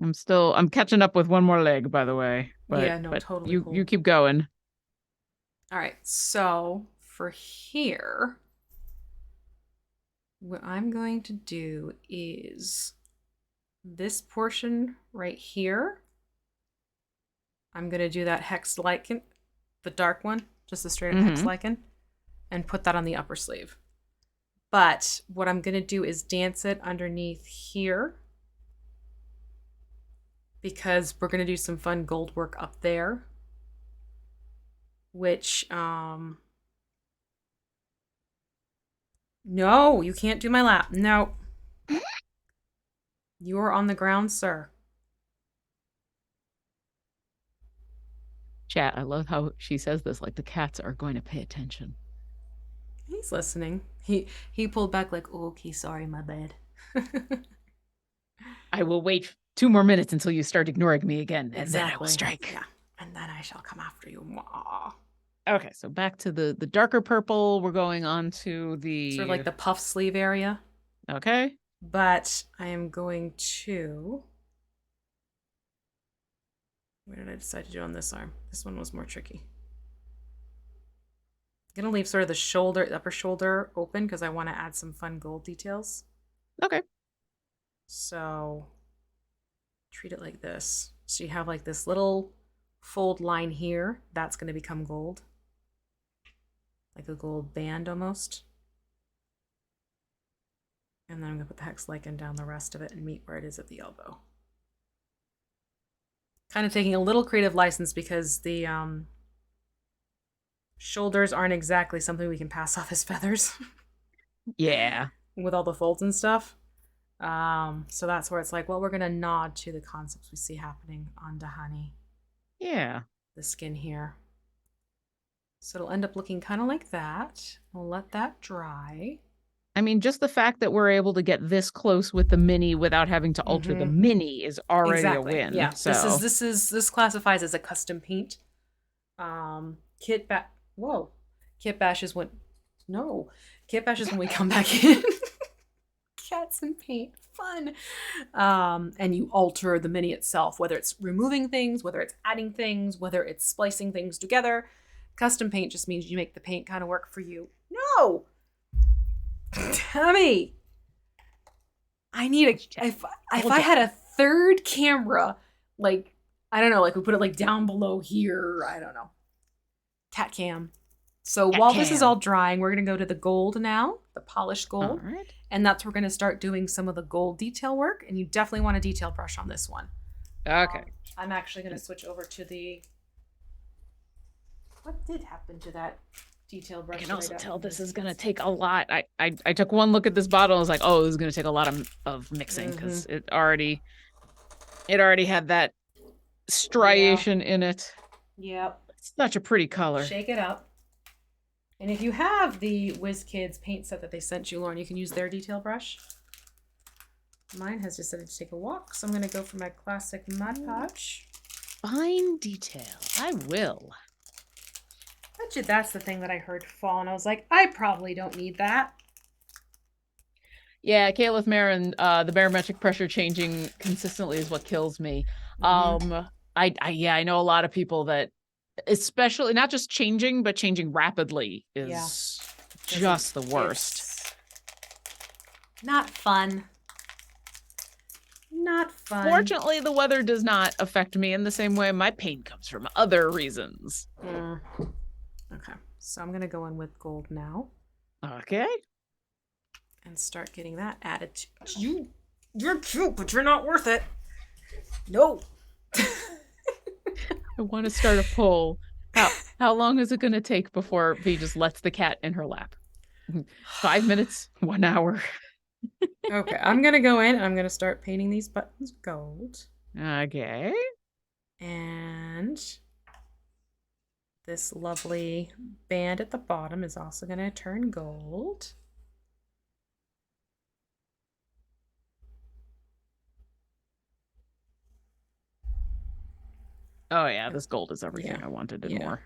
I'm catching up with one more leg, by the way. But, yeah, no, totally you, cool. you keep going. All right, so for here, what I'm going to do is this portion right here. I'm going to do that hex lichen, the dark one, just a straight up hex lichen, and put that on the upper sleeve. But what I'm going to do is dance it underneath here, because we're going to do some fun gold work up there, which, no, you can't do my lap. No. You're on the ground, sir. Chat, I love how she says this, like the cats are going to pay attention. He's listening. He pulled back like, oh, okay, sorry, my bad. I will wait 2 more minutes until you start ignoring me again, and then I will strike. Yeah, and then I shall come after you. Okay, so back to the darker purple. We're going on to the... sort of like the puff sleeve area. Okay. But I am going to... where did I decide to do on this arm? This one was more tricky. I'm going to leave sort of the shoulder, upper shoulder open because I want to add some fun gold details. Okay. So treat it like this. So you have like this little fold line here. That's going to become gold. Like a gold band almost. And then I'm going to put the hex lichen down the rest of it and meet where it is at the elbow. Kind of taking a little creative license because the shoulders aren't exactly something we can pass off as feathers. Yeah. With all the folds and stuff. So that's where it's like, well, we're going to nod to the concepts we see happening on D'hani. Yeah. The skin here. So it'll end up looking kind of like that. We'll let that dry. I mean, just the fact that we're able to get this close with the mini without having to alter the mini is already a win. Yeah. So. This classifies as a custom paint. Kit bashes when we come back in. Cats and paint, fun. And you alter the mini itself, whether it's removing things, whether it's adding things, whether it's splicing things together. Custom paint just means you make the paint kind of work for you. No, Tommy, I need if I had a third camera, like, I don't know, like we put it like down below here, I don't know. Cat cam. So while this is all drying, we're going to go to the gold now, the polished gold. All right. And that's where we're going to start doing some of the gold detail work. And you definitely want a detail brush on this one. Okay. I'm actually going to switch over to the... what did happen to that detail brush. I can also tell this is gonna take a lot. I took one look at this bottle and was like, oh, this is gonna take a lot of mixing because it already had that striation in it. Yep. It's such a pretty color. Shake it up. And if you have the WizKids paint set that they sent you, Lauren, you can use their detail brush. Mine has decided to take a walk, so I'm going to go for my classic Mod Podge. Fine detail. I will. Bet you that's the thing that I heard fall, and I was like, I probably don't need that. Yeah, Caliph Marin, the barometric pressure changing consistently is what kills me. I know a lot of people that, especially not just changing, but changing rapidly is just the worst. Not fun. Not fun. Fortunately, the weather does not affect me in the same way. My pain comes from other reasons. Okay, so I'm going to go in with gold now. Okay. And start getting that added to you. You're cute, but you're not worth it. No. I want to start a poll. How long is it going to take before V just lets the cat in her lap? 5 minutes? 1 hour? Okay, I'm going to go in and I'm going to start painting these buttons gold. Okay. And this lovely band at the bottom is also going to turn gold. Oh yeah, this gold is everything I wanted and more.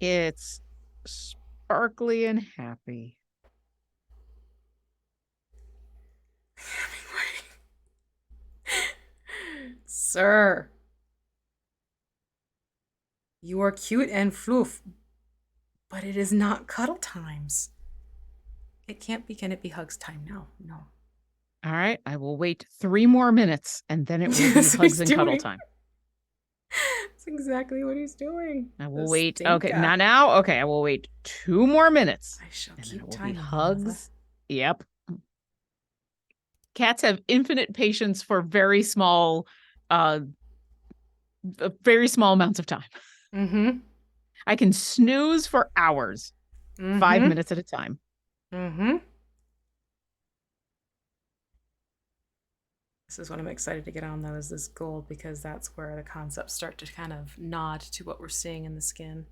It's sparkly and happy. Sir, you are cute and floof, but it is not cuddle times. It can't be. Can it be hugs time now? No. All right, I will wait 3 more minutes, and then it will be hugs and cuddle time. That's exactly what he's doing. I will wait. Okay, not now. Okay, I will wait 2 more minutes. I shall keep time. Hugs. Yep. Cats have infinite patience for very small amounts of time. I can snooze for hours, 5 minutes at a time. This is what I'm excited to get on, though, is this gold, because that's where the concepts start to kind of nod to what we're seeing in the skin.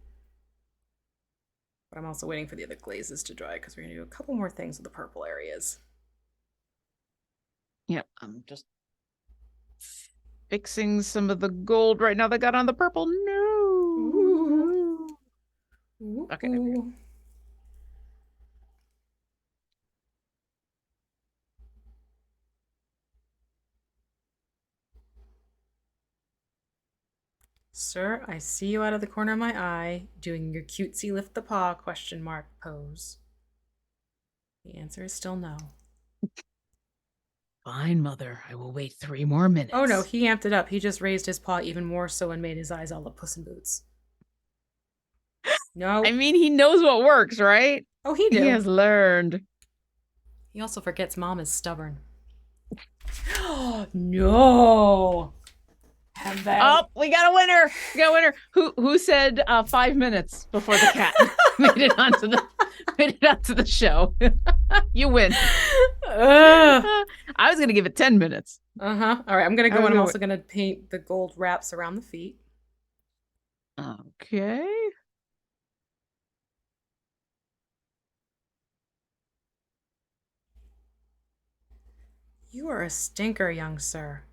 But I'm also waiting for the other glazes to dry, because we're going to do a couple more things with the purple areas. Yep, I'm just fixing some of the gold right now that got on the purple. No. Ooh. Okay. Sir, I see you out of the corner of my eye doing your cutesy lift the paw ? Pose. The answer is still no. Fine, Mother. I will wait 3 more minutes. Oh no, he amped it up. He just raised his paw even more so and made his eyes all look Puss in Boots. No. I mean, he knows what works, right? Oh, he did. He has learned. He also forgets Mom is stubborn. No. Oh, we got a winner. We got a winner. Who said 5 minutes before the cat made it onto the show? You win. I was gonna give it 10 minutes. All right, I'm gonna go and I'm also gonna paint the gold wraps around the feet. Okay. You are a stinker, young sir.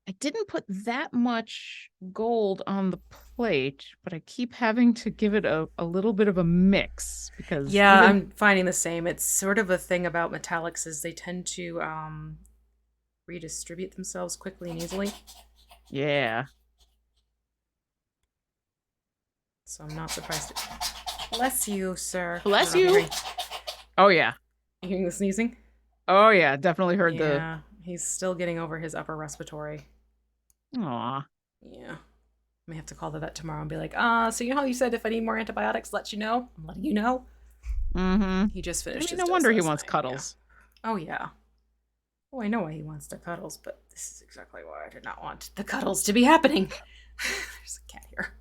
I didn't put that much gold on the plate, but I keep having to give it a little bit of a mix because I'm finding the same. It's sort of a thing about metallics is they tend to redistribute themselves quickly and easily. Yeah. So I'm not surprised. Bless you, sir. Bless you. Oh yeah. You hearing the sneezing? Oh yeah, definitely heard the. Yeah, he's still getting over his upper respiratory. Aw. Yeah. I may have to call the vet tomorrow and be like, so you know how you said if I need more antibiotics, let you know? I'm letting you know. He just finished his no wonder he wants cuddles. Yeah. Oh, yeah. Oh, I know why he wants the cuddles, but this is exactly why I did not want the cuddles to be happening. There's a cat here.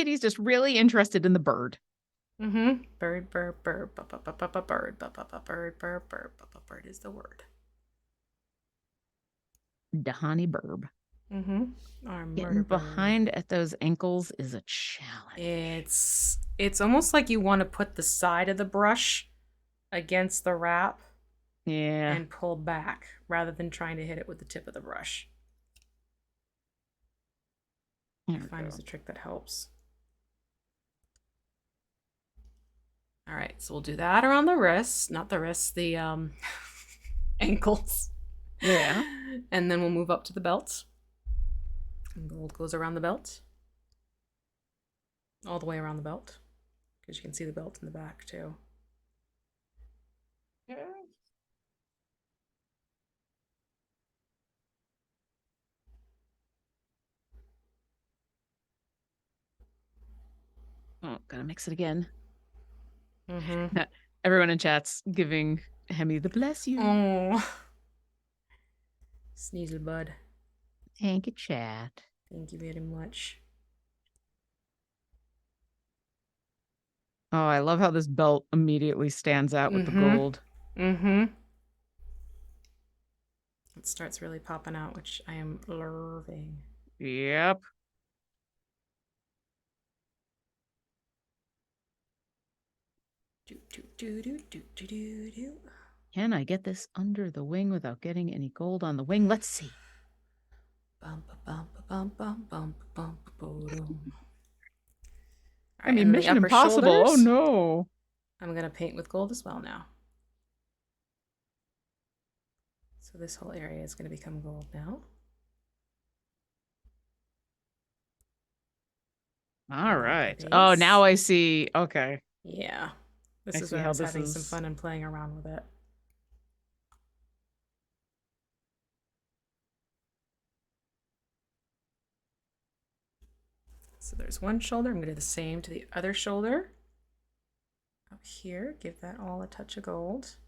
Katie's just really interested in the bird. Mm-hmm. Bird, bird, bird, bird is the word. D'hani burb. Mm-hmm. Our Getting murder behind bird. at those ankles is a challenge. It's almost like you want to put the side of the brush against the wrap. Yeah. And pull back rather than trying to hit it with the tip of the brush. I find is a trick that helps. All right, so we'll do that around the wrists, not the wrists, the ankles. Yeah. And then we'll move up to the belt. And gold goes around the belt. All the way around the belt. Because you can see the belt in the back too. Yeah. Oh, gotta mix it again. Mm-hmm. Everyone in chat's giving Hemi the bless you. Oh. Sneasel bud. Thank you, chat. Thank you very much. Oh, I love how this belt immediately stands out with the gold. Mm-hmm. It starts really popping out, which I am loving. Yep. Can I get this under the wing without getting any gold on the wing? Let's see. I mean, Mission Impossible. Shoulders, oh no. I'm going to paint with gold as well now. So this whole area is going to become gold now. All right. Oh, now I see. Okay. Yeah. This is where I was having some fun and playing around with it. So there's one shoulder. I'm going to do the same to the other shoulder. Up here, give that all a touch of gold.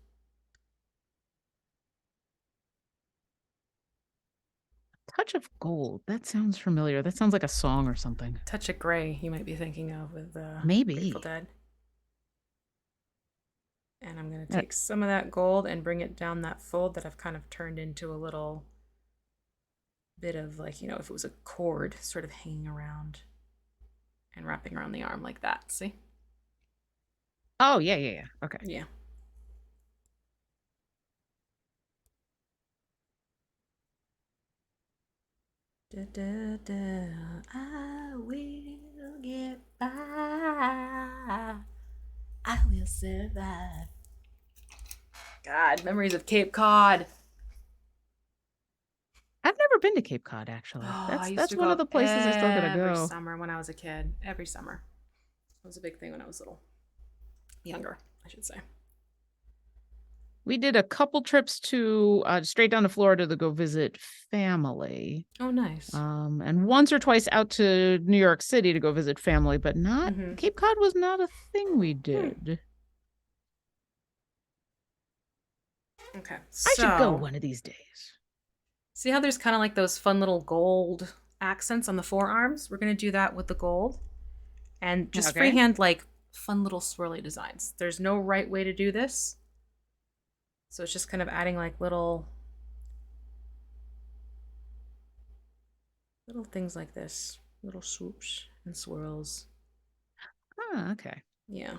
Touch of gold. That sounds familiar. That sounds like a song or something. Touch of gray, you might be thinking of with maybe Grateful Dead. And I'm going to take some of that gold and bring it down that fold that I've kind of turned into a little bit of, like, you know, if it was a cord sort of hanging around and wrapping around the arm like that. See? Oh, yeah. Okay. Yeah. Da, da, da, I will get by. I will survive. God, memories of Cape Cod. I've never been to Cape Cod, actually. That's one of the places I still gotta go. Every summer when I was a kid. Every summer. It was a big thing when I was little. Younger, I should say. We did a couple trips to straight down to Florida to go visit family. Oh, nice. And once or twice out to New York City to go visit family, but not Cape Cod was not a thing we did. Okay, I should go one of these days. See how there's kind of like those fun little gold accents on the forearms? We're gonna do that with the gold, and just freehand like fun little swirly designs. There's no right way to do this. So it's just kind of adding like little things like this. Little swoops and swirls. Oh, okay. Yeah.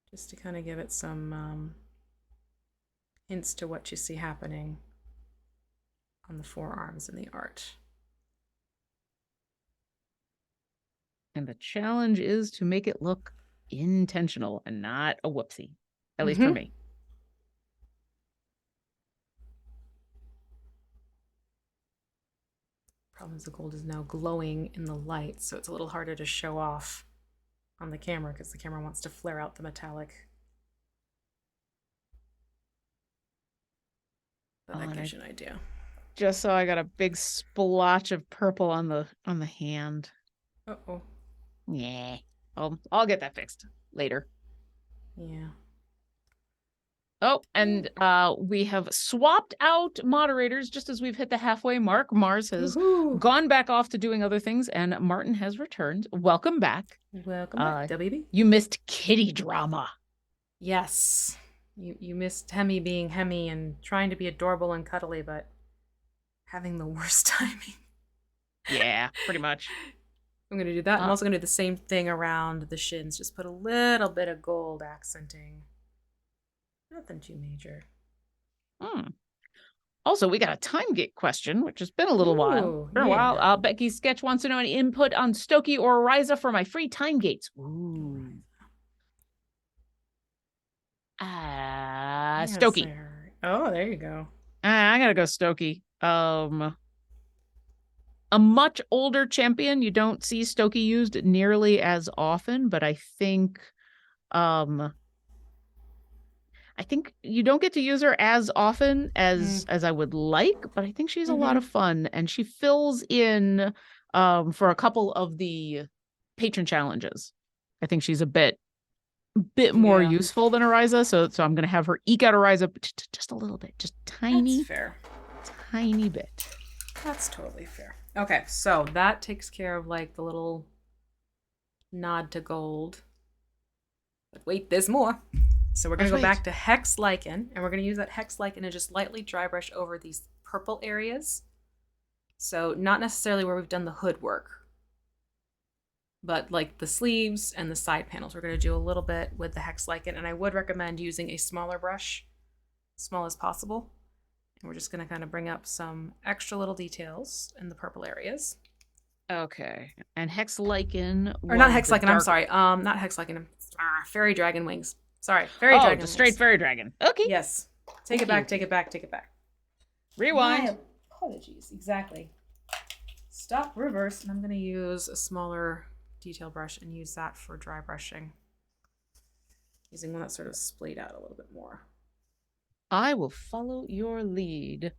Just to kind of give it some hints to what you see happening on the forearms in the art. And the challenge is to make it look intentional and not a whoopsie, at least for me. Problem is the gold is now glowing in the light, so it's a little harder to show off on the camera because the camera wants to flare out the metallic. But that gives you an idea. Just so I got a big splotch of purple on the hand. Uh-oh. Yeah. I'll get that fixed later. Yeah. Oh, and we have swapped out moderators just as we've hit the halfway mark. Mars has gone back off to doing other things, and Martin has returned. Welcome back. Welcome back, WB. You missed kitty drama. Yes. You missed Hemi being Hemi and trying to be adorable and cuddly, but having the worst timing. Yeah, pretty much. I'm going to do that. I'm also going to do the same thing around the shins. Just put a little bit of gold accenting. Nothing too major. Also, we got a time gate question, which has been a little while. For a while. Becky's Sketch wants to know any input on Stokey or Ryza for my free time gates. Ooh. Stokey. Oh, there you go. I gotta go Stokey. A much older champion, you don't see Stokey used nearly as often, but I think you don't get to use her as often as I would like, but I think she's a lot of fun, and she fills in for a couple of the patron challenges. I think she's a bit more useful than Ariza, so I'm gonna have her eke out Ariza just a little bit, just tiny bit. That's totally fair. Okay, so that takes care of like the little nod to gold. But wait, there's more. So we're going to go back to Hex Lichen, and we're going to use that Hex Lichen and just lightly dry brush over these purple areas. So not necessarily where we've done the hood work, but like the sleeves and the side panels. We're going to do a little bit with the Hex Lichen, and I would recommend using a smaller brush, small as possible. And we're just going to kind of bring up some extra little details in the purple areas. Okay. And Hex Lichen. Or not Hex Lichen, I'm sorry. Not Hex Lichen. Fairy Dragon Wings. Sorry, Fairy Dragon Wings. Straight Fairy Dragon. Okay. Yes. Take it back. Rewind. My apologies. Exactly. Stop, reverse. And I'm going to use a smaller detail brush and use that for dry brushing. Using one that's sort of splayed out a little bit more. I will follow your lead.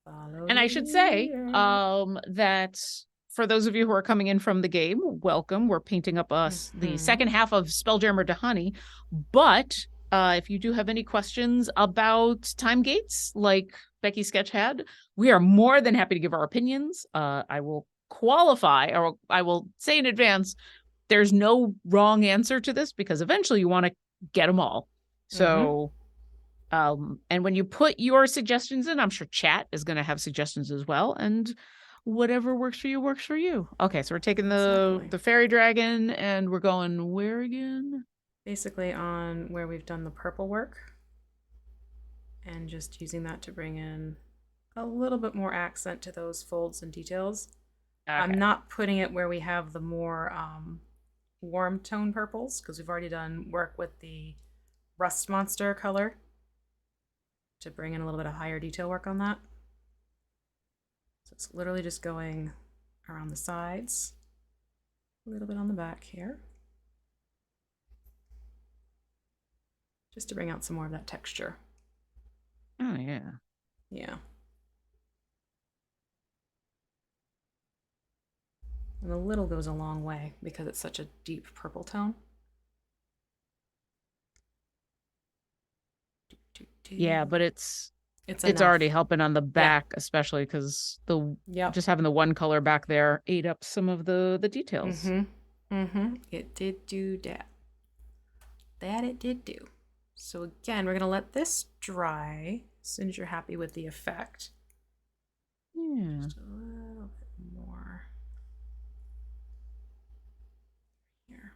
And I should say that for those of you who are coming in from the game, welcome. We're painting up the second half of Spelljammer D'hani. But if you do have any questions about time gates, like Becky Sketch had, we are more than happy to give our opinions. I will qualify, or I will say in advance, there's no wrong answer to this, because eventually you want to get them all. So... and when you put your suggestions in, I'm sure chat is going to have suggestions as well. And whatever works for you, works for you. Okay, so we're taking the fairy dragon and we're going where again? Basically on where we've done the purple work. And just using that to bring in a little bit more accent to those folds and details. Okay. I'm not putting it where we have the more warm tone purples, because we've already done work with the Rust Monster color, to bring in a little bit of higher detail work on that. So it's literally just going around the sides, a little bit on the back here, just to bring out some more of that texture. Oh, yeah. Yeah. And the little goes a long way because it's such a deep purple tone. Yeah, but it's already helping on the back, especially because just having the one color back there ate up some of the details. It did do that. That it did do. So again, we're gonna let this dry as soon as you're happy with the effect. Yeah. Just a little bit more here.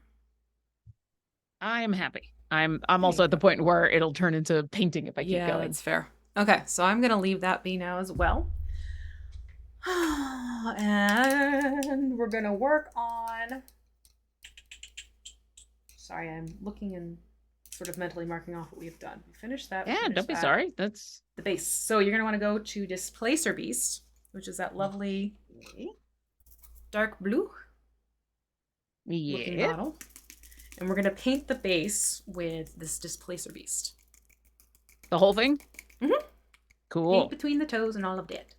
I am happy. I'm also at the point where it'll turn into painting if I keep going. Yeah, that's fair. Okay, so I'm gonna leave that be now as well. And we're gonna work on... Sorry, I'm looking and sort of mentally marking off what we've done. We finished that. Yeah, don't be sorry. That's the base. So you're gonna want to go to Displacer Beast, which is that lovely dark blue looking model. And we're going to paint the base with this Displacer Beast. The whole thing? Mm-hmm. Cool. Paint between the toes and all of that.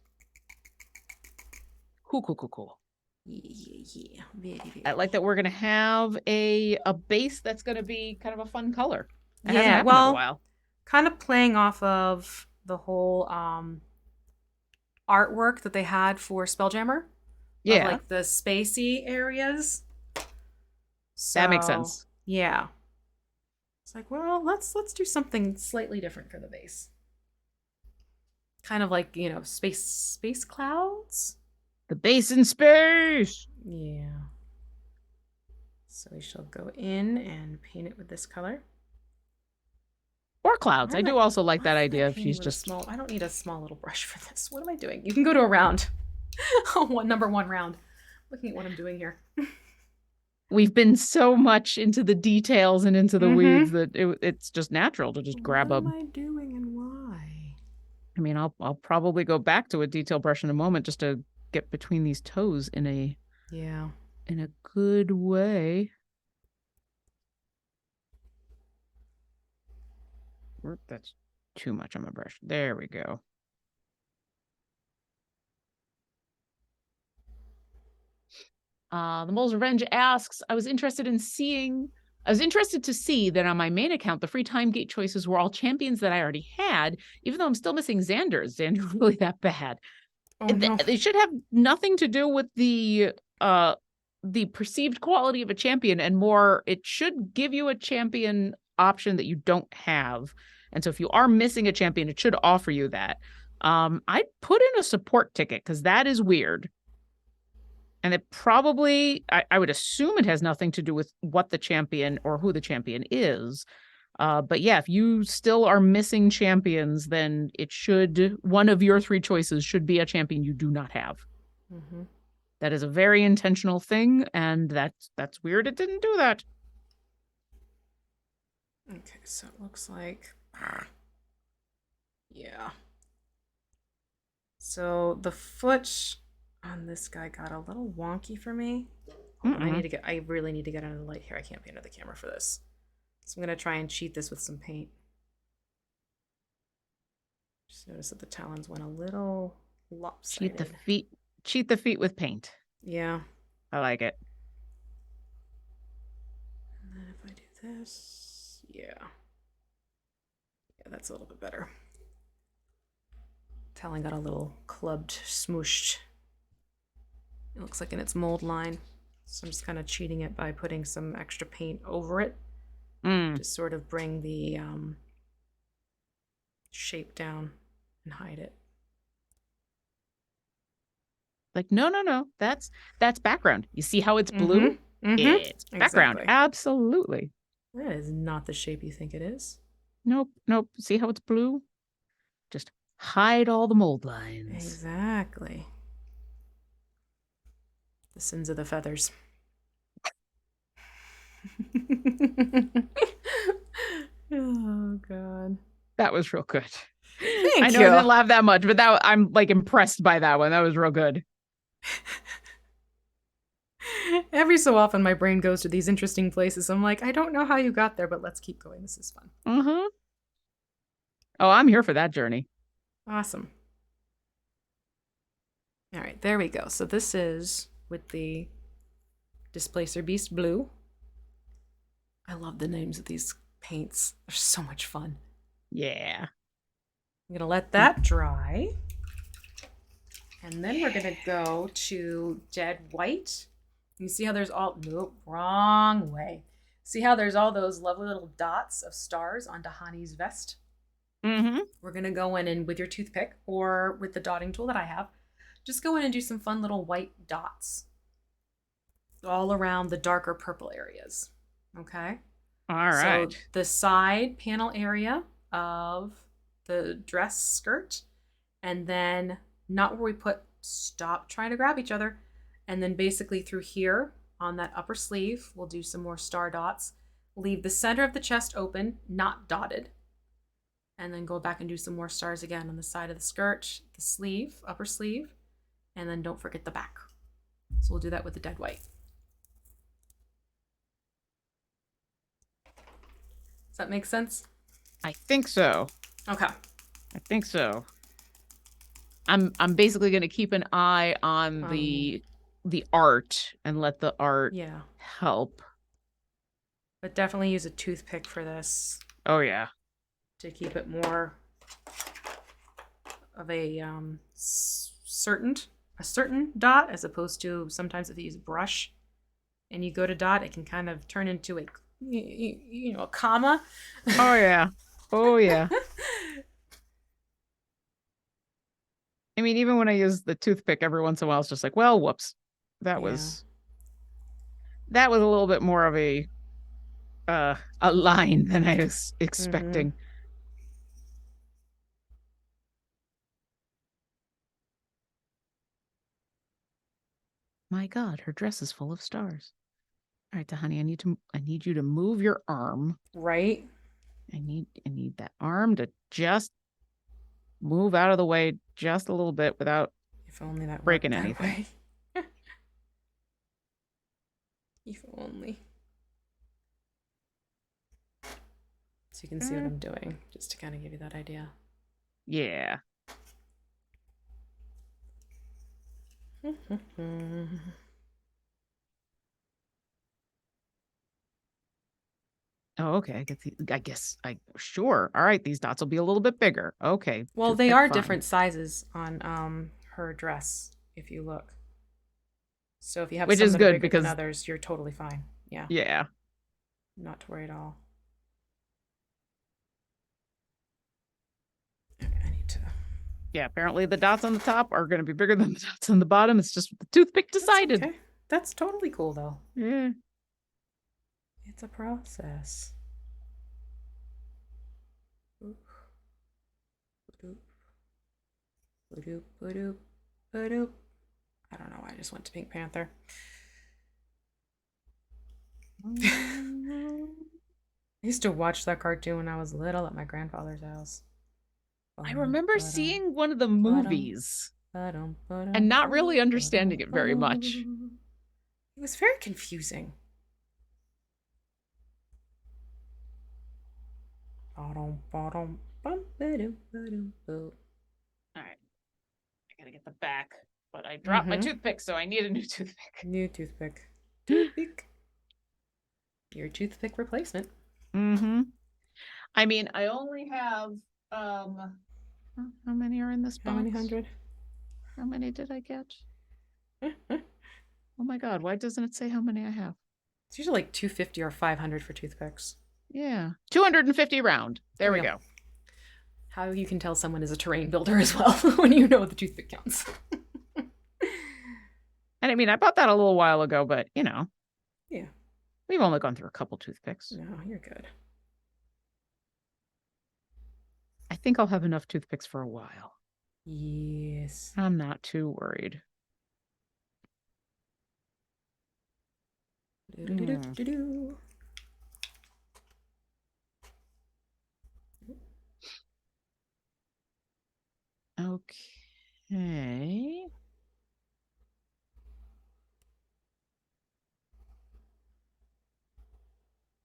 Cool. Yeah. Very, very I like that we're gonna have a base that's gonna be kind of a fun color. It hasn't Yeah, happened in a well, while. kind of playing off of the whole artwork that they had for Spelljammer of Yeah, like the spacey areas. that makes So sense. yeah, it's like, well, let's do something slightly different for the base. Kind of like, you know, space clouds. The base in space. Yeah. So we shall go in and paint it with this color. Or clouds. I do also like that Why am I idea if painting she's with a just small? I don't need a small little brush for this. What am I doing? You can go to a round. Number one round. Looking at what I'm doing here. we've been so much into the details and into the weeds that it's just natural to just grab a. What am I doing and why? I mean, I'll probably go back to a detail brush in a moment just to get between these toes in a good way. That's too much on my brush. There we go. The Mole's Revenge asks, I was interested to see that on my main account, the free time gate choices were all champions that I already had, even though I'm still missing Xander. Is Xander really that bad? Oh, no. They should have nothing to do with the perceived quality of a champion and more, it should give you a champion option that you don't have. And so if you are missing a champion, it should offer you that. I'd put in a support ticket because that is weird. And it probably, I would assume it has nothing to do with what the champion or who the champion is. But yeah, if you still are missing champions, then one of your three choices should be a champion you do not have. Mm-hmm. That is a very intentional thing, and that's weird. It didn't do that. Okay, so it looks like, yeah. So the foot on this guy got a little wonky for me. I really need to get under the light here. I can't be under the camera for this. So I'm gonna try and cheat this with some paint. Just notice that the talons went a little lopsided. Cheat the feet with paint. Yeah. I like it. And then if I do this, yeah. Yeah, that's a little bit better. Talon got a little clubbed, smooshed. It looks like in its mold line. So I'm just kind of cheating it by putting some extra paint over it to sort of bring the shape down and hide it. Like, no. That's background. You see how it's blue? Mm-hmm. It's background. Exactly. Absolutely. That is not the shape you think it is. Nope. See how it's blue? Just hide all the mold lines. Exactly. The sins of the feathers. Oh, God. That was real good. Thank you. I know I didn't laugh that much, but I'm like impressed by that one. That was real good. Every so often my brain goes to these interesting places. I'm like, I don't know how you got there, but let's keep going. This is fun. Oh, I'm here for that journey. Awesome. All right, there we go. So this is with the Displacer Beast Blue. I love the names of these paints. They're so much fun. Yeah. I'm going to let that dry. And then we're going to go to Dead White. You see how there's all... Nope, wrong way. See how there's all those lovely little dots of stars on D'hani's vest? Mm-hmm. We're going to go in and with your toothpick or with the dotting tool that I have, just go in and do some fun little white dots all around the darker purple areas. Okay? All right. So the side panel area of the dress skirt, and then not where we put, stop trying to grab each other, and then basically through here on that upper sleeve, we'll do some more star dots. Leave the center of the chest open, not dotted. And then go back and do some more stars again on the side of the skirt, the sleeve, upper sleeve, and then don't forget the back. So we'll do that with the Dead White. Does that make sense? I think so. Okay. I think so. I'm basically going to keep an eye on the the art and let the art help. But definitely use a toothpick for this. Oh yeah. To keep it more of a certain dot, as opposed to sometimes if you use a brush and you go to dot, it can kind of turn into a a comma. Oh yeah. Oh yeah. I mean, even when I use the toothpick every once in a while, it's just like, well, whoops. That was a little bit more of a line than I was expecting. Mm-hmm. My God, her dress is full of stars. All right, D'hani, I need you to move your arm. Right. I need that arm to just move out of the way just a little bit without if only that breaking anything. If only. So you can see what I'm doing, just to kind of give you that idea. Yeah. Oh, okay. Sure. All right, these dots will be a little bit bigger. Okay. Well, they are different sizes on her dress, if you look. So if you have some that are bigger than others, you're totally fine. Yeah. Yeah. Not to worry at all. Okay, I need to. Yeah, apparently the dots on the top are going to be bigger than the dots on the bottom. It's just the toothpick decided. That's okay. That's totally cool, though. Yeah. It's a process. I don't know why I just went to Pink Panther. I used to watch that cartoon when I was little at my grandfather's house. I remember seeing one of the movies and not really understanding it very much. It was very confusing. All right. I gotta get the back, but I dropped my toothpick, so I need a new toothpick. New toothpick. Toothpick. Your toothpick replacement. Mm-hmm. I mean, I only have how many are in this box? How many hundred? How many did I get? Oh my God, why doesn't it say how many I have? It's usually like 250 or 500 for toothpicks. Yeah. 250 round. There we go. How you can tell someone is a terrain builder as well when you know the toothpick counts. And I mean, I bought that a little while ago, but you know. Yeah. We've only gone through a couple toothpicks. No, you're good. I think I'll have enough toothpicks for a while. Yes. I'm not too worried. Okay.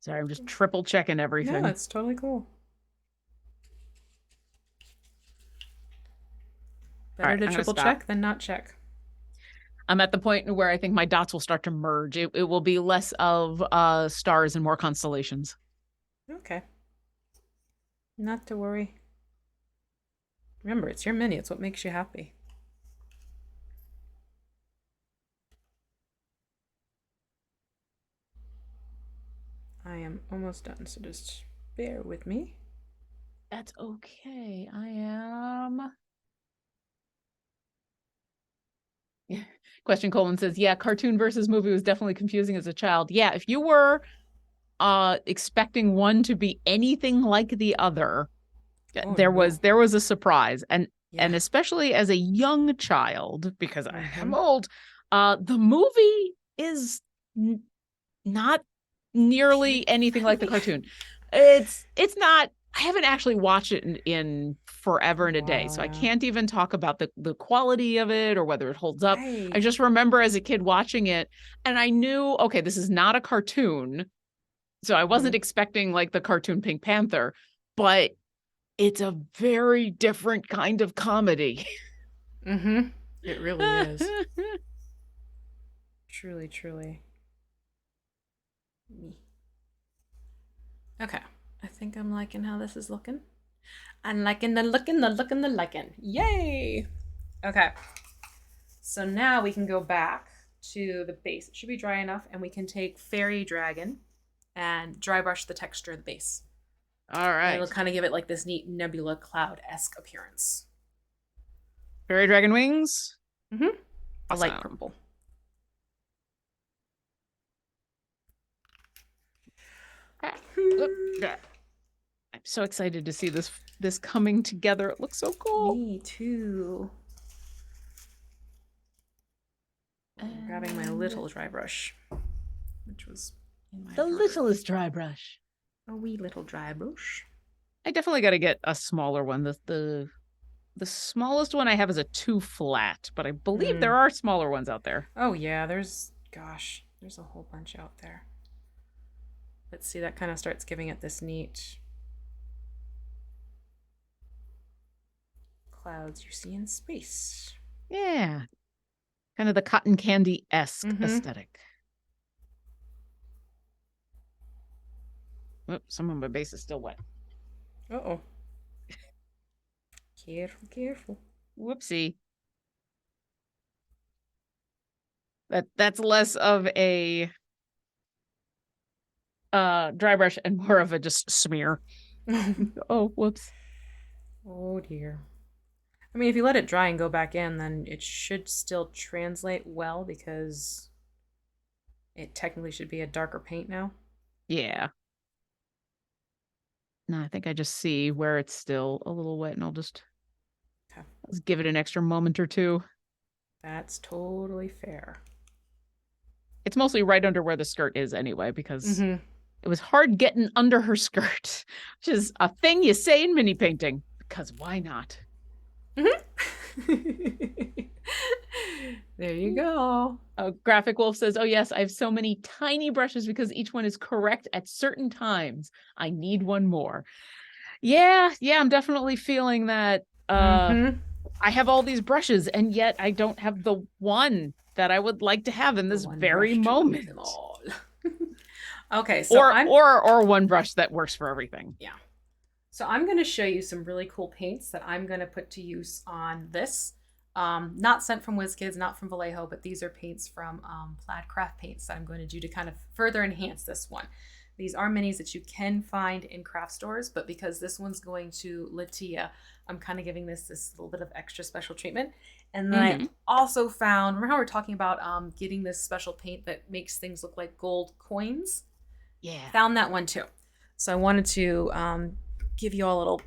Sorry, I'm just triple checking everything. Yeah, that's totally cool. Better to triple check than not check. I'm at the point where I think my dots will start to merge. It will be less of stars and more constellations. Okay. Not to worry. Remember, it's your mini. It's what makes you happy. I am almost done, so just bear with me. That's okay. I am. Question Colin says, yeah, cartoon versus movie was definitely confusing as a child. Yeah, if you were expecting one to be anything like the other, there was a surprise. And especially as a young child, because I am old, the movie is not nearly anything like the cartoon. It's not. I haven't actually watched it in forever and a day, so I can't even talk about the quality of it or whether it holds up. Right. I just remember as a kid watching it, and I knew, okay, this is not a cartoon, so I wasn't expecting like the cartoon Pink Panther, but it's a very different kind of comedy. It really is. Truly, truly. Me. Okay. I think I'm liking how this is looking. I'm liking the liking. Yay! Okay. So now we can go back to the base. It should be dry enough, and we can take Fairy Dragon and dry brush the texture of the base. All right. And it'll kind of give it like this neat nebula cloud-esque appearance. Fairy Dragon wings? Mm-hmm. Awesome. I like purple. I'm so excited to see this coming together. It looks so cool. Me too. I'm grabbing my little dry brush, which was in my littlest dry brush. A wee little dry brush. I definitely got to get a smaller one. The smallest one I have is a 2 flat, but I believe there are smaller ones out there. Oh yeah, there's a whole bunch out there. Let's see, that kind of starts giving it this neat clouds you see in space. Yeah. Kind of the cotton candy-esque aesthetic. Oops, some of my base is still wet. Uh-oh. Careful, careful. Whoopsie. That's less of a dry brush and more of a just smear. Oh, whoops. Oh dear. I mean, if you let it dry and go back in, then it should still translate well because it technically should be a darker paint now. Yeah. No, I think I just see where it's still a little wet, and I'll just give it an extra moment or two. That's totally fair. It's mostly right under where the skirt is anyway, because it was hard getting under her skirt, which is a thing you say in mini painting, because why not? There you go. Graphic Wolf says, oh yes, I have so many tiny brushes because each one is correct at certain times. I need one more. Yeah, I'm definitely feeling that. I have all these brushes, and yet I don't have the one that I would like to have in this very moment. Okay, so or one brush that works for everything. Yeah. So I'm going to show you some really cool paints that I'm going to put to use on this. Not sent from WizKids, not from Vallejo, but these are paints from Plaid Craft Paints that I'm going to do to kind of further enhance this one. These are minis that you can find in craft stores, but because this one's going to Latia, I'm kind of giving this little bit of extra special treatment. And then I also found, remember how we're talking about getting this special paint that makes things look like gold coins? Yeah. Found that one too. So I wanted to give you all a little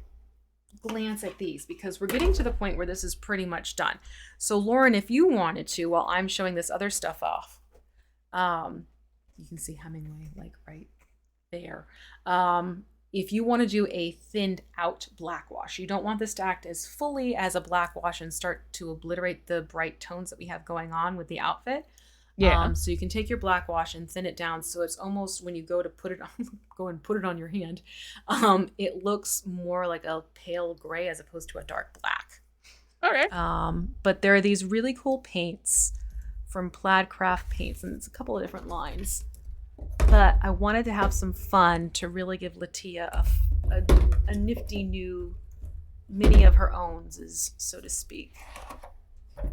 glance at these because we're getting to the point where this is pretty much done. So Lauren, if you wanted to, while I'm showing this other stuff off, you can see Hemingway like right there. If you want to do a thinned out black wash, you don't want this to act as fully as a black wash and start to obliterate the bright tones that we have going on with the outfit. Yeah. So you can take your black wash and thin it down so it's almost when you go to put it on your hand, it looks more like a pale gray as opposed to a dark black. Okay. But there are these really cool paints from Plaid Craft Paints, and it's a couple of different lines. But I wanted to have some fun to really give Latia a nifty new mini of her own, so to speak.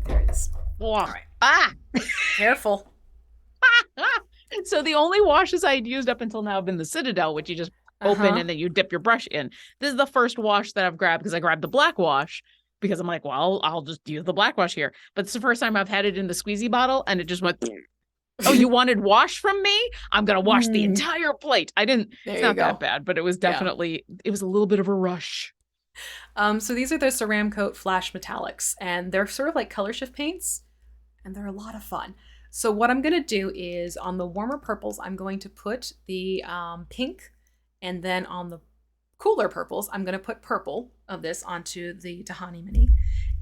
There it is. All right. Careful. So the only washes I had used up until now have been the Citadel, which you just open and then you dip your brush in. This is the first wash that I've grabbed because I grabbed the black wash because I'm like, well, I'll just use the black wash here. But it's the first time I've had it in the squeezy bottle and it just went, oh, you wanted wash from me? I'm going to wash the entire plate. I didn't, it's not that bad, but it was definitely, it was a little bit of a rush. So these are the Ceramcoat Flash Metallics, and they're sort of like color shift paints, and they're a lot of fun. So what I'm going to do is on the warmer purples, I'm going to put the pink, and then on the cooler purples, I'm going to put purple of this onto the D'hani mini.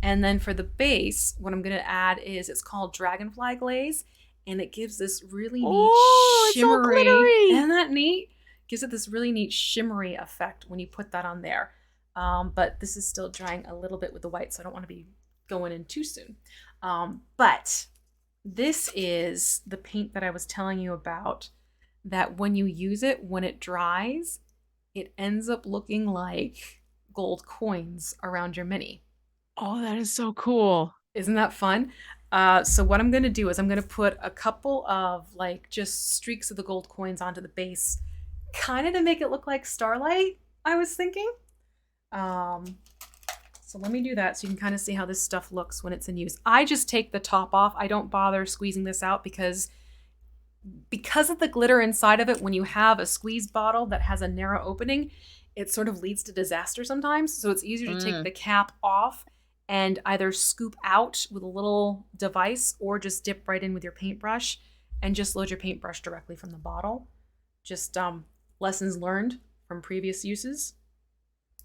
And then for the base, what I'm going to add is, it's called Dragonfly Glaze, and it gives this really neat shimmery. It's all glittery. Isn't that neat? Gives it this really neat shimmery effect when you put that on there. But this is still drying a little bit with the white, so I don't want to be going in too soon. But This is the paint that I was telling you about, that when you use it, when it dries, it ends up looking like gold coins around your mini. Oh, that is so cool. Isn't that fun? So what I'm going to do is I'm going to put a couple of like just streaks of the gold coins onto the base, kind of to make it look like starlight, I was thinking. So let me do that so you can kind of see how this stuff looks when it's in use. I just take the top off. I don't bother squeezing this out because of the glitter inside of it. When you have a squeeze bottle that has a narrow opening, it sort of leads to disaster sometimes. So it's easier to take the cap off and either scoop out with a little device or just dip right in with your paintbrush and just load your paintbrush directly from the bottle. Just lessons learned from previous uses.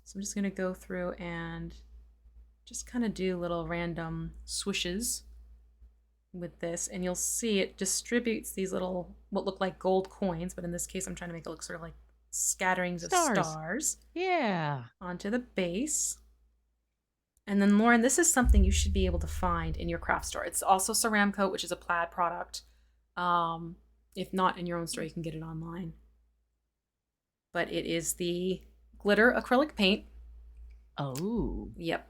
So I'm just going to go through and just kind of do little random swishes with this, and you'll see it distributes these little, what look like gold coins, but in this case I'm trying to make it look sort of like scatterings of stars. Yeah. Onto the base. And then Lauren, this is something you should be able to find in your craft store. It's also Ceramcoat, which is a plaid product. If not in your own store, you can get it online. But it is the glitter acrylic paint. Oh. Yep.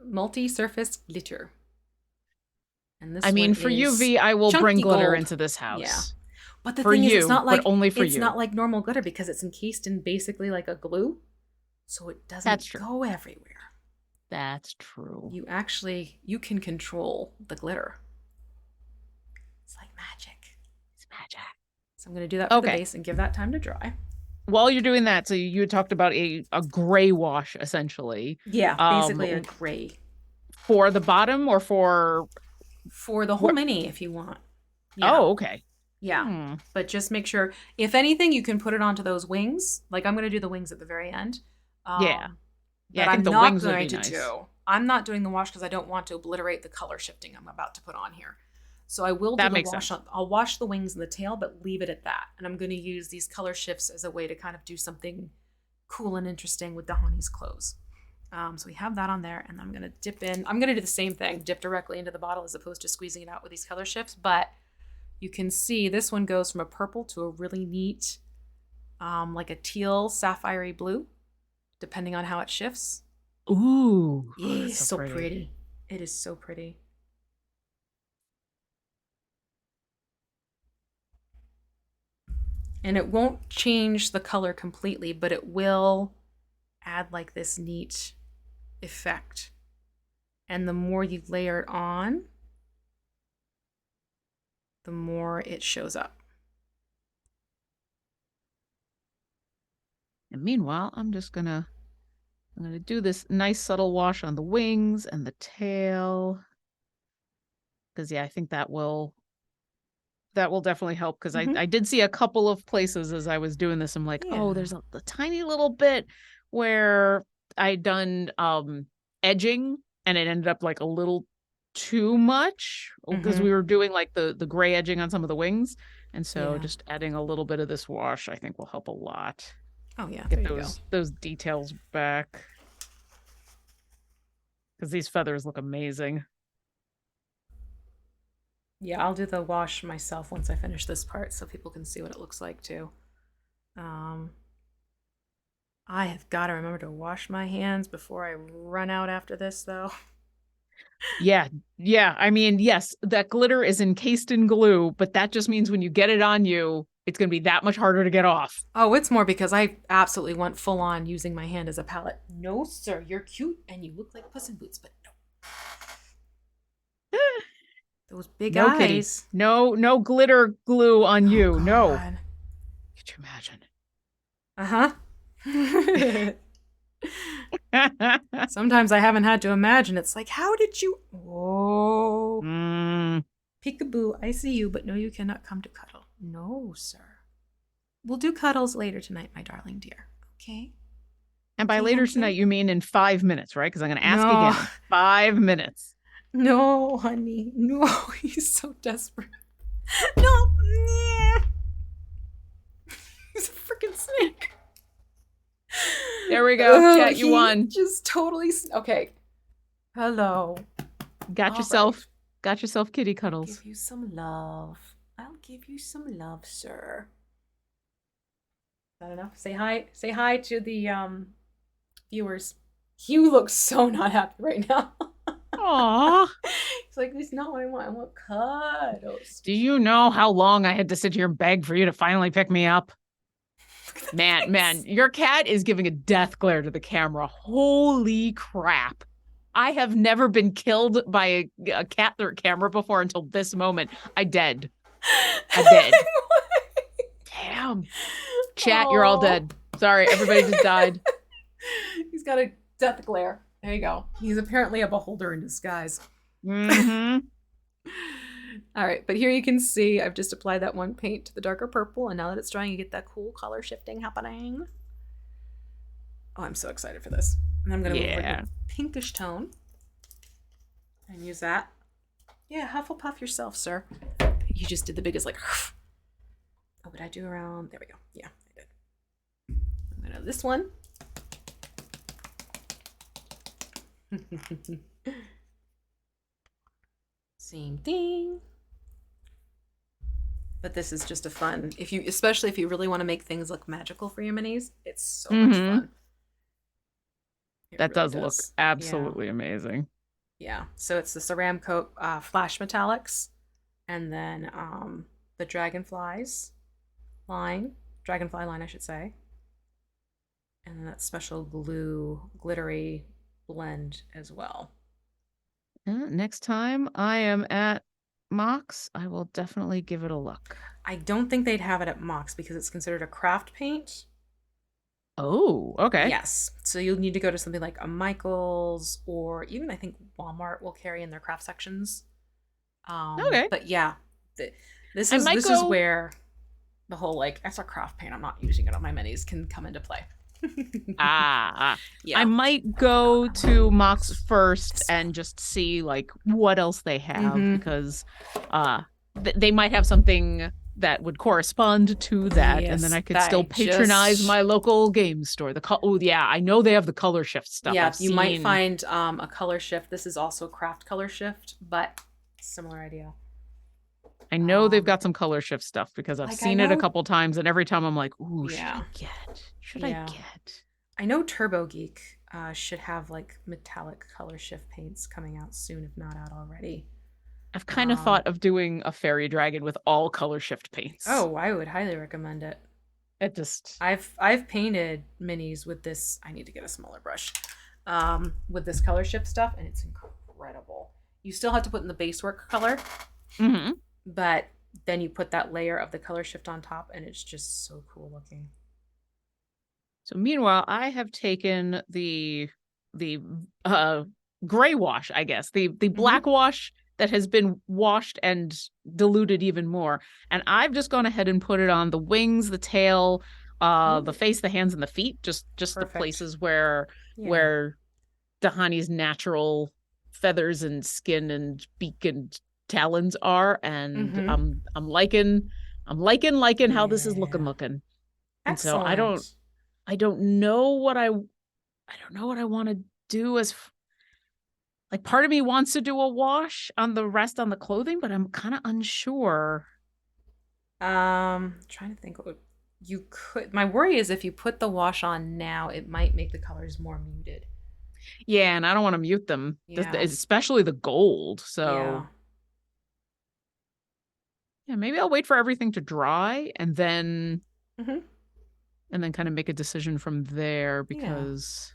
Multi-surface glitter. And this for UV, I will bring glitter into this house. Yeah. But the thing is, it's not like only for it's not like normal glitter because it's encased in basically like a glue. So it doesn't go everywhere. That's true. You can control the glitter. It's like magic. It's magic. So I'm going to do that for the base and give that time to dry. While you're doing that, so you had talked about a gray wash, essentially. Yeah, basically a gray. For the bottom or for the whole mini if you want. Yeah. Oh, okay. Yeah. But just make sure, if anything, you can put it onto those wings. Like I'm going to do the wings at the very end. Yeah, I think the wings would be nice. I'm not doing the wash because I don't want to obliterate the color shifting I'm about to put on here. So I will do the wash. I'll wash the wings and the tail, but leave it at that. And I'm going to use these color shifts as a way to kind of do something cool and interesting with D'hani's clothes. So we have that on there, and I'm going to dip in. I'm going to do the same thing, dip directly into the bottle as opposed to squeezing it out with these color shifts. But you can see this one goes from a purple to a really neat, like a teal sapphire blue, depending on how it shifts. Ooh. Yeah, it's so pretty. It is so pretty. And it won't change the color completely, but it will add like this neat effect. And the more you layer it on, the more it shows up. And meanwhile, I'm gonna do this nice subtle wash on the wings and the tail. Because I think that will definitely help, because I did see a couple of places as I was doing this. I'm like, oh, there's a tiny little bit where I'd done edging and it ended up like a little too much because we were doing like the gray edging on some of the wings. And so just adding a little bit of this wash I think will help a lot. Oh yeah, get those details back, because these feathers look amazing. Yeah, I'll do the wash myself once I finish this part so people can see what it looks like too. I have got to remember to wash my hands before I run out after this though. Yeah. I mean, yes, that glitter is encased in glue, but that just means when you get it on you, it's going to be that much harder to get off. Oh, it's more because I absolutely went full on using my hand as a palette. No, sir, you're cute and you look like Puss in Boots, but no. Those big eyes. Kitty. No glitter glue on you. God. No. Could you imagine? Sometimes I haven't had to imagine. It's like, how did you? Oh. Peekaboo, I see you, but no, you cannot come to cuddle. No, sir. We'll do cuddles later tonight, my darling dear. Okay? And by later tonight, you mean in 5 minutes, right? Because I'm going to ask again. 5 minutes. No, honey. No, he's so desperate. No. He's a freaking snake. There we go. Chat, you won. Just totally. Okay. Hello. Got yourself Got yourself kitty I'll cuddles. give you some love. I'll give you some love, sir. Is that enough? Say hi. Say hi to the viewers. You look so not happy right now. Aww. It's like, this is not what I want. I want cuddles. Do you know how long I had to sit here and beg for you to finally pick me up? Man, your cat is giving a death glare to the camera. Holy crap. I have never been killed by a cat through a camera before until this moment. I dead. Damn. Chat, you're all dead. Sorry, everybody just died. He's got a death glare. There you go. He's apparently a beholder in disguise. Mm-hmm. All right, but here you can see I've just applied that one paint to the darker purple, and now that it's drying, you get that cool color shifting happening. Oh, I'm so excited for this. And I'm going to move like a pinkish tone and use that. Yeah, Hufflepuff yourself, sir. You just did the biggest, like, oh, what did I do around? There we go. Yeah, I did. I'm going to this one. Same thing. But this is just a fun, especially if you really want to make things look magical for your minis, it's so much fun. That really does look absolutely amazing. Yeah. So it's the Ceram Coat Flash Metallics, and then the Dragonfly line, I should say. And then that special glue glittery blend as well. Next time I am at Mox, I will definitely give it a look. I don't think they'd have it at Mox because it's considered a craft paint. Oh, okay. Yes. So you'll need to go to something like a Michael's, or even I think Walmart will carry in their craft sections. Okay. But yeah, this is where the whole, like, that's a craft paint, I'm not using it on my minis, can come into play. Yeah. I might go to Mox first and just see like what else they have, because they might have something that would correspond to that, and then I could still patronize my local game store. I know they have the color shift stuff. Yeah, you might find a color shift. This is also craft color shift, but similar idea. I know they've got some color shift stuff because I've seen it a couple times, and every time I'm like, ooh, should I get? I know Turbo Geek should have like metallic color shift paints coming out soon, if not out already. I've kind of thought of doing a fairy dragon with all color shift paints. Oh, I would highly recommend it. I've painted minis with this. I need to get a smaller brush. With this color shift stuff, and it's incredible. You still have to put in the base work color, but then you put that layer of the color shift on top, and it's just so cool looking. So meanwhile, I have taken the gray wash, I guess, the black wash that has been washed and diluted even more, and I've just gone ahead and put it on the wings, the tail, the face, the hands, and the feet, just the places where D'hani's natural feathers and skin and beak and talons are, and I'm liking how this is looking. And so I don't know what I want to do as like, part of me wants to do a wash on the rest on the clothing, but I'm kind of unsure. Trying to think what you could. My worry is if you put the wash on now, it might make the colors more muted. Yeah, and I don't want to mute them, especially the gold. So yeah, maybe I'll wait for everything to dry and then kind of make a decision from there, because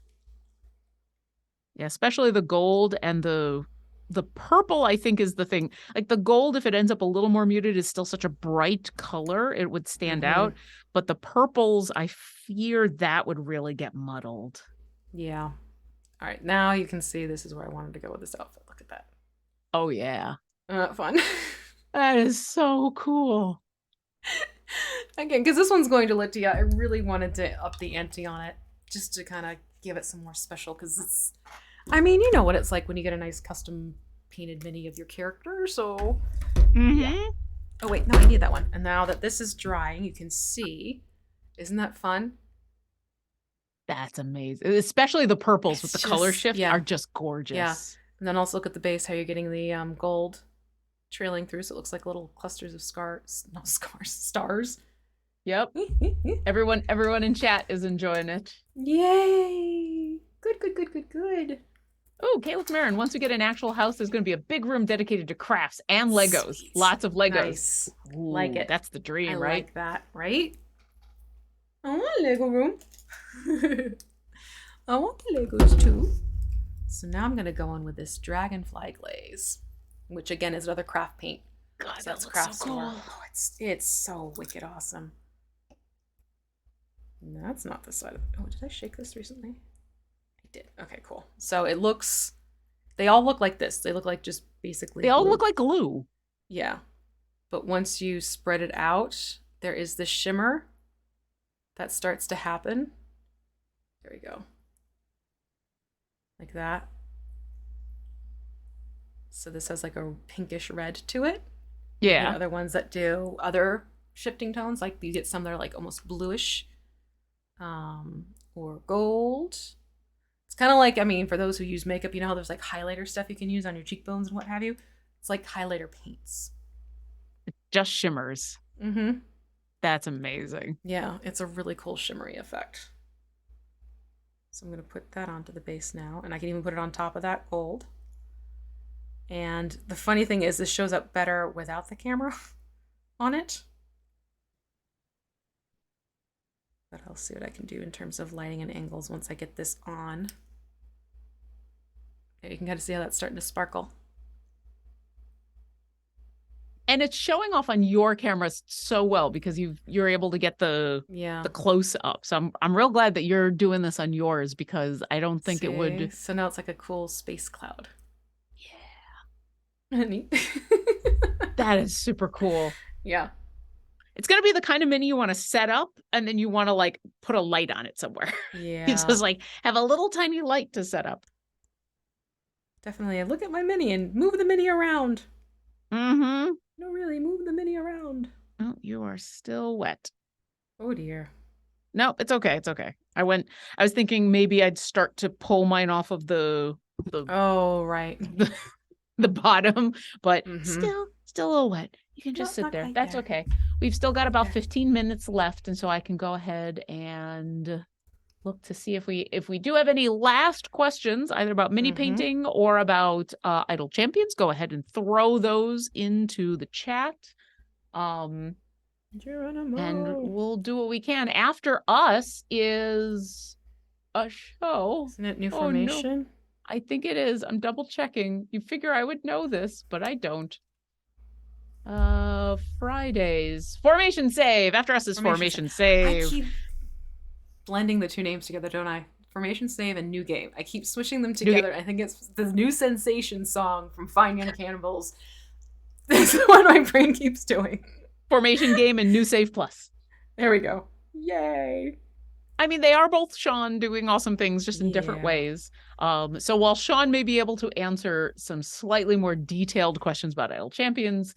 especially the gold and the purple, I think, is the thing. Like, the gold, if it ends up a little more muted, is still such a bright color, it would stand out. But the purples, I fear that would really get muddled. Yeah. All right, now you can see this is where I wanted to go with this outfit. Look at that. Oh yeah. Fun. That is so cool. Again, because this one's going to Lithia, I really wanted to up the ante on it, just to kind of give it some more special, because it's, I mean, you know what it's like when you get a nice custom painted mini of your character, so Oh wait, no, I need that one. And now that this is drying, you can see, isn't that fun? That's amazing. Especially the purples with the color shift are just gorgeous. Yeah. And then also look at the base, how you're getting the gold trailing through, so it looks like little clusters of stars. Yep. Everyone in chat is enjoying it. Yay! Good. Oh, Caleb Marin, once we get an actual house, there's going to be a big room dedicated to crafts and Legos. Sweet. Lots of Legos. Nice. Ooh, like it. That's the dream, I right? like that, right? I want a Lego room. I want the Legos too. So now I'm going to go in with this dragonfly glaze, which again is another craft paint. God, so that looks so cool. Oh, it's so wicked awesome. No, that's not the side of it. Oh, did I shake this recently? I did. Okay, cool. So it looks, they all look like this. They look like just basically They all look like glue. Yeah. But once you spread it out, there is this shimmer that starts to happen. There we go. Like that. So this has like a pinkish red to it. Yeah. The other ones that do other shifting tones, like you get some that are like almost bluish. Or gold. It's kind of like, I mean, for those who use makeup, you know how there's like highlighter stuff you can use on your cheekbones and what have you? It's like highlighter paints. It just shimmers. Mm-hmm. That's amazing. Yeah, it's a really cool shimmery effect. So I'm going to put that onto the base now, and I can even put it on top of that gold. And the funny thing is, this shows up better without the camera on it. But I'll see what I can do in terms of lighting and angles once I get this on. Okay, you can kind of see how that's starting to sparkle. And it's showing off on your cameras so well because you're able to get the close up. So I'm real glad that you're doing this on yours because I don't think it would. So now it's like a cool space cloud. Yeah. Neat. That is super cool. Yeah. It's going to be the kind of mini you want to set up and then you want to like put a light on it somewhere. Yeah. You just like have a little tiny light to set up. Definitely. Look at my mini and move the mini around. Mm-hmm. No, really, move the mini around. Oh, you are still wet. Oh dear. No, it's okay. It's okay. I was thinking maybe I'd start to pull mine off of the oh, right. The bottom, but still a little wet. You can just sit there. That's okay. We've still got about 15 minutes left, and so I can go ahead and look to see if we do have any last questions, either about mini painting or about Idle Champions. Go ahead and throw those into the chat. And we'll do what we can. After us is a show. Isn't it New Formation? No. I think it is. I'm double checking. You figure I would know this, but I don't. Fridays. Formation Save. After us is Formation Save. I keep blending the two names together, don't I? Formation Save and New Game. I keep switching them together. I think it's the New Sensation song from Fine Young Cannibals. That's what my brain keeps doing. Formation Game and New Save Plus. There we go. Yay. I mean, they are both Sean doing awesome things just in different ways. So while Sean may be able to answer some slightly more detailed questions about Idle Champions,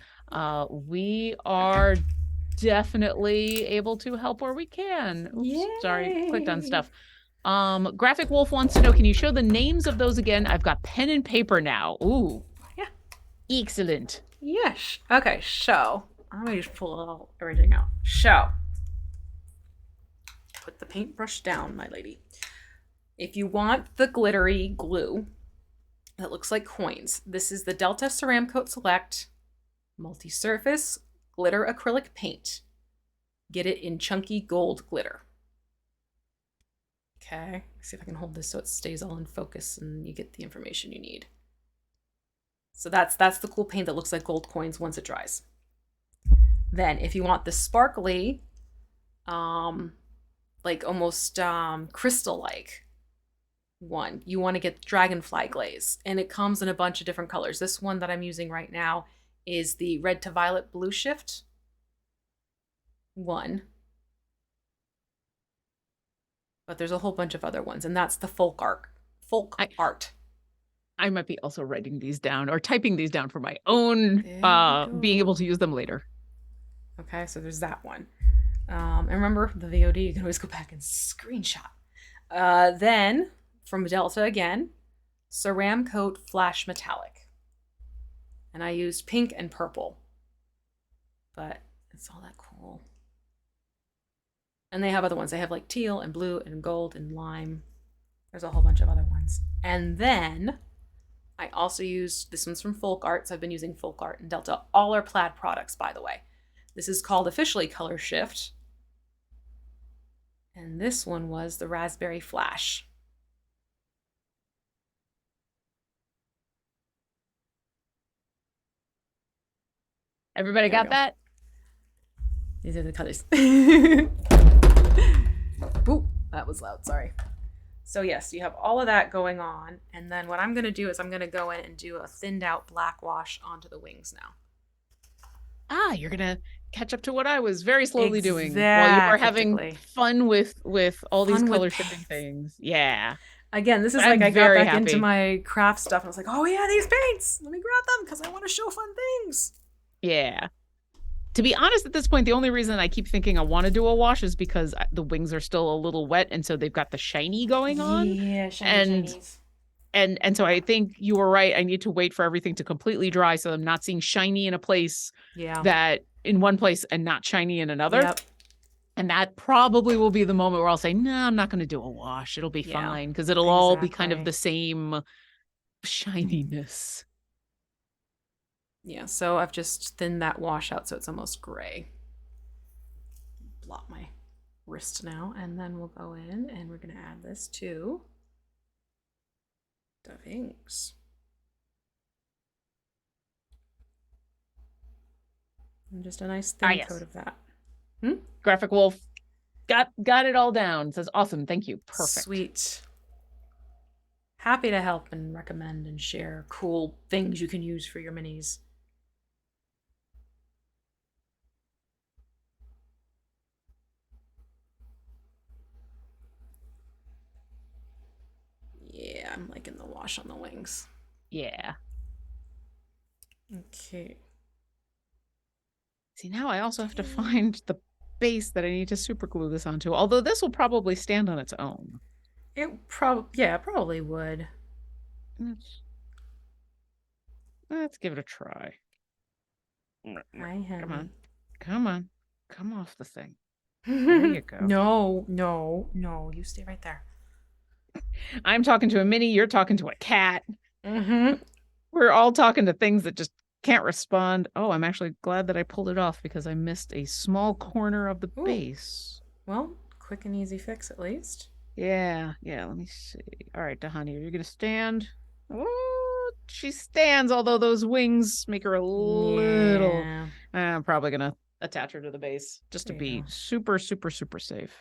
we are definitely able to help where we can. Oops, sorry, clicked on stuff. Graphic Wolf wants to know, can you show the names of those again? I've got pen and paper now. Ooh. Yeah. Excellent. Yes. Okay, so let me just pull everything out. So put the paintbrush down, my lady. If you want the glittery glue that looks like coins, this is the Delta Ceramcoat Select Multi-Surface Glitter Acrylic Paint. Get it in chunky gold glitter. Okay, let's see if I can hold this so it stays all in focus and you get the information you need. So that's the cool paint that looks like gold coins once it dries. Then if you want the sparkly, like almost crystal-like one, you want to get dragonfly glaze, and it comes in a bunch of different colors. This one that I'm using right now is the red to violet blue shift one, but there's a whole bunch of other ones, and that's the folk art. I might be also writing these down or typing these down for my own being able to use them later. Okay, so there's that one. And remember, the VOD, you can always go back and screenshot. Then, from Delta again, Ceramcoat Flash Metallic. And I used pink and purple. But it's all that cool. And they have other ones. They have like teal and blue and gold and lime. There's a whole bunch of other ones. And then I also used, this one's from Folk Art. So I've been using Folk Art and Delta. All our plaid products, by the way. This is called officially Color Shift. And this one was the Raspberry Flash. Everybody got that? These are the colors. Ooh, that was loud, sorry. So yes, you have all of that going on. And then what I'm going to do is I'm going to go in and do a thinned out black wash onto the wings now. Ah, you're going to catch up to what I was very slowly doing while you were having fun with all these color shifting things. Yeah. Again, this is like I got back into my craft stuff and I was like, oh yeah, these paints. Let me grab them because I want to show fun things. Yeah. To be honest, at this point, the only reason I keep thinking I want to do a wash is because the wings are still a little wet, and so they've got the shiny going on. Yeah, shiny. And so I think you were right. I need to wait for everything to completely dry so I'm not seeing shiny in a place that in one place and not shiny in another. Yep. And that probably will be the moment where I'll say, no, I'm not going to do a wash. It'll be fine because it'll all be kind of the same shininess. Yeah, so I've just thinned that wash out so it's almost gray. Blot my wrist now, and then we'll go in and we're going to add this to the inks. And just a nice thin coat of that. Graphic Wolf got it all down. Says awesome, thank you. Perfect. Sweet. Happy to help and recommend and share cool things you can use for your minis. Yeah, I'm liking the wash on the wings. Yeah. Okay. See, now I also have to find the base that I need to super glue this onto, although this will probably stand on its own. It probably would. Let's give it a try. Hi, honey. Come off the thing. There you go. No, you stay right there. I'm talking to a mini, you're talking to a cat. Mm-hmm. We're all talking to things that just can't respond. Oh, I'm actually glad that I pulled it off because I missed a small corner of the base. Well, quick and easy fix at least. Yeah, let me see. All right, D'hani, are you gonna stand? Oh, she stands, although those wings make her a little... Yeah. I'm probably gonna attach her to the base just to be super, super, super safe.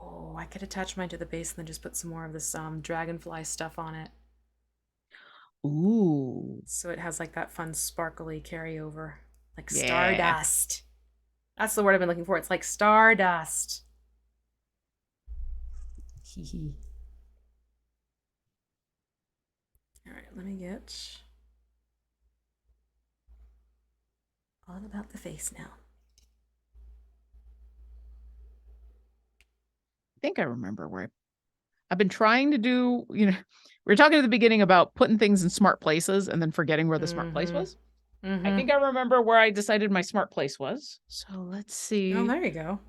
Oh, I could attach mine to the base and then just put some more of this dragonfly stuff on it. Ooh. So it has like that fun sparkly carryover. Like stardust. That's the word I've been looking for. It's like stardust. Hee hee. All right, let me get all about the face now. I think I remember where I've been trying to do, we were talking at the beginning about putting things in smart places and then forgetting where the smart place was. I think I remember where I decided my smart place was. So let's see. Oh, there you go.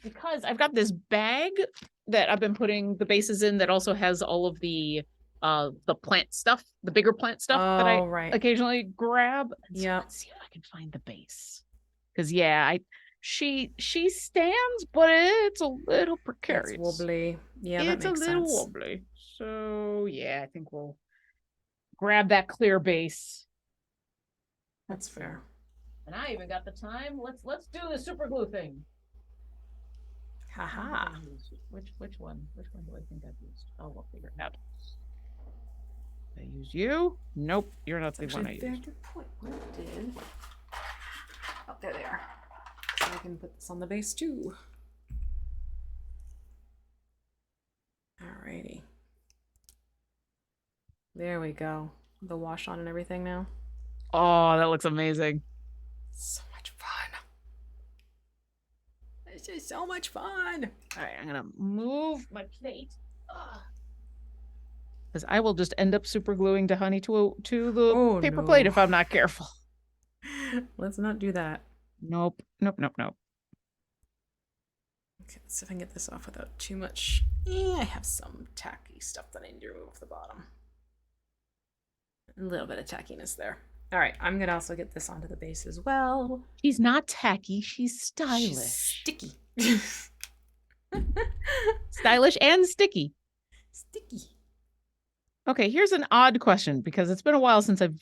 Because I've got this bag that I've been putting the bases in that also has all of the plant stuff, the bigger plant stuff that I occasionally grab. So let's see if I can find the base. Because she stands, but it's a little precarious. It's wobbly. Yeah, that makes sense. It's a little wobbly. So yeah, I think we'll grab that clear base. That's fair. And I even got the time. Let's do the super glue thing. Haha. Which one? Which one do I think I've used? Oh, we'll figure it out. Did I use you? Nope, you're not the one I used. Good point. What did? Oh, there they are. So I can put this on the base too. Alrighty. There we go. The wash on and everything now. Oh, that looks amazing. So much fun. It's just so much fun. All right, I'm gonna move my plate. Because I will just end up super gluing D'hani to the paper no. plate if I'm not careful. Let's not do that. Nope. Okay, let's see if I can get this off without too much. I have some tacky stuff that I need to remove off the bottom. A little bit of tackiness there. All right, I'm gonna also get this onto the base as well. She's not tacky, she's stylish. She's sticky. Stylish and sticky. Sticky. Okay, here's an odd question because it's been a while since I've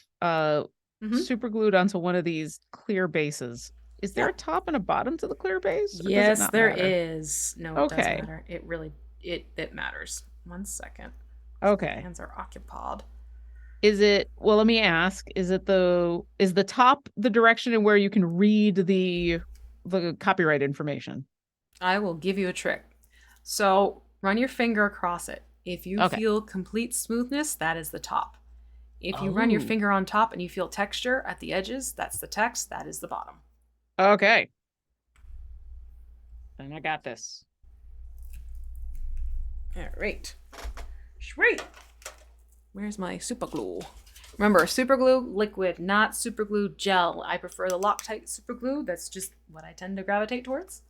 super glued onto one of these clear bases. Is there a top and a bottom to the clear base? Yes, there is. No, it okay. does matter. It really it matters. 1 second. Okay. My hands are occupied. Is it, well, let me ask, is the top the direction in where you can read the copyright information? I will give you a trick. So run your finger across it. If you feel complete smoothness, that is the top. If you run your finger on top and you feel texture at the edges, that's the text, that is the bottom. Okay. And I got this. All right. Sweet. Where's my super glue? Remember, super glue liquid, not super glue gel. I prefer the Loctite super glue. That's just what I tend to gravitate towards.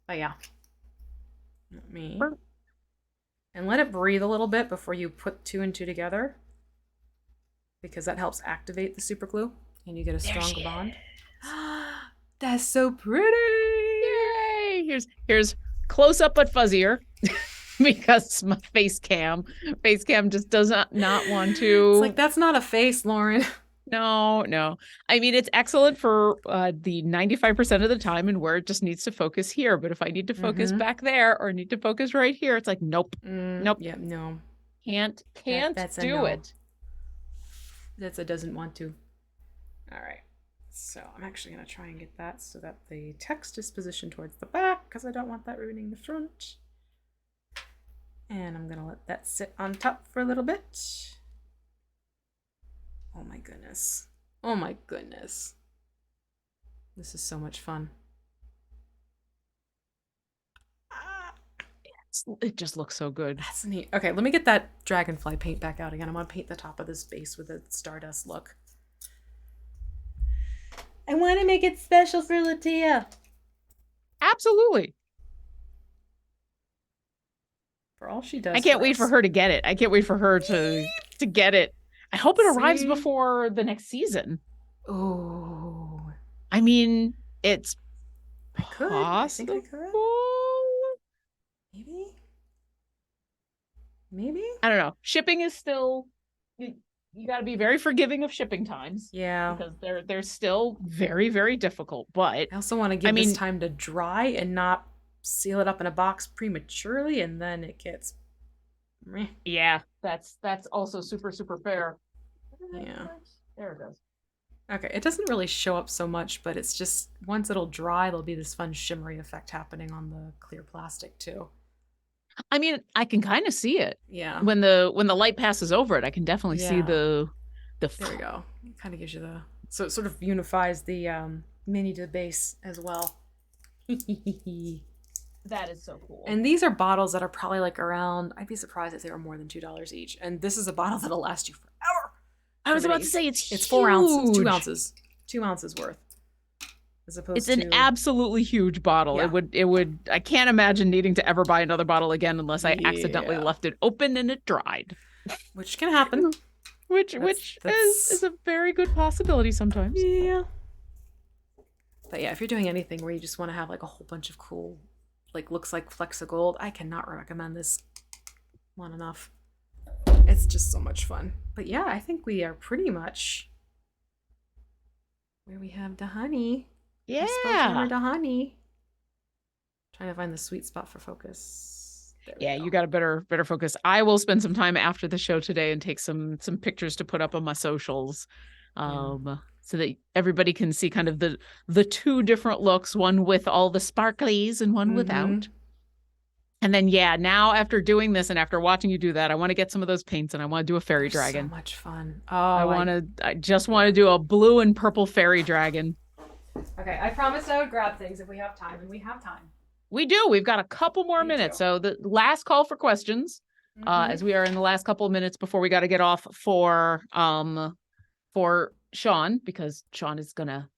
But yeah. Let me. And let it breathe a little bit before you put 2 and 2 together. Because that helps activate the super glue and you get a stronger bond. That's so pretty. Yay! Here's close up but fuzzier. Because my face cam just does not want to. It's like, that's not a face, Lauren. No. I mean, it's excellent for the 95% of the time and where it just needs to focus here. But if I need to focus back there or need to focus right here, it's like, nope. Yeah, no. Can't that's do no. it. That's a doesn't want to. All right. So I'm actually going to try and get that so that the text is positioned towards the back because I don't want that ruining the front. And I'm going to let that sit on top for a little bit. Oh my goodness. Oh my goodness. This is so much fun. It just looks so good. That's neat. Okay, let me get that dragonfly paint back out again. I'm going to paint the top of this base with a stardust look. I want to make it special for Latia. Absolutely. For all she does. I can't wait for her to get it. I can't wait for her to get it. I hope it arrives before the next season. Oh. I mean, it's possible. I think I could. Maybe? I don't know. Shipping is still, you got to be very forgiving of shipping times. Yeah. Because they're still very, very difficult. But I also want to give this time to dry and not seal it up in a box prematurely and then it gets meh. Yeah, that's also super, super fair. Yeah. There it goes. Okay, it doesn't really show up so much, but it's just once it'll dry, there'll be this fun shimmery effect happening on the clear plastic too. I mean, I can kind of see it. Yeah. When the light passes over it, I can definitely see the. There we go. It kind of gives you the, so it sort of unifies the mini to the base as well. That is so cool. And these are bottles that are probably like around, I'd be surprised if they were more than $2 each. And this is a bottle that'll last you forever. I was about to say it's 4 ounces, 2 ounces, 2 ounces worth. As opposed it's an absolutely huge bottle. Yeah. It would. I can't imagine needing to ever buy another bottle again unless I accidentally left it open and it dried, which can happen. Which is a very good possibility sometimes. Yeah. But yeah, if you're doing anything where you just want to have like a whole bunch of cool, like looks like flecks of gold, I cannot recommend this one enough. It's just so much fun. But yeah, I think we are pretty much where we have D'hani. Yeah. Spelljammer D'hani. Trying to find the sweet spot for focus. Yeah, you got a better focus. I will spend some time after the show today and take some pictures to put up on my socials. So that everybody can see kind of the 2 different looks, one with all the sparklies and one without. And then, yeah, now after doing this and after watching you do that, I want to get some of those paints and I want to do a fairy dragon. So much fun. Oh, I just want to do a blue and purple fairy dragon. Okay, I promised I would grab things if we have time, and we have time. We do. We've got a couple more minutes. So the last call for questions. as we are in the last couple of minutes before we got to get off for Sean, because Sean's gonna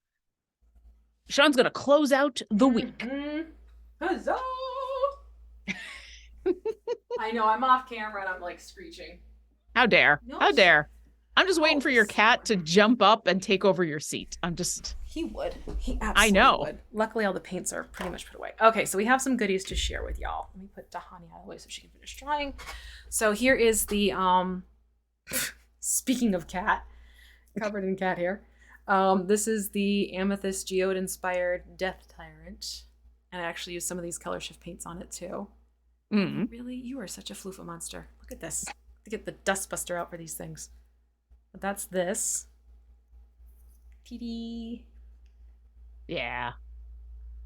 close out the week. Huzzah! I know, I'm off camera and I'm like screeching. How dare. How dare. I'm just waiting for your cat to jump up and take over your seat. He would. He absolutely would. Luckily, all the paints are pretty much put away. Okay, so we have some goodies to share with y'all. Let me put D'hani out of the way so she can finish drying. So here is the, speaking of cat, covered in cat hair. This is the Amethyst Geode-inspired Death Tyrant. And I actually used some of these color shift paints on it too. Really? You are such a floofa monster. Look at this. To get the dust buster out for these things. But that's this. PD. Yeah.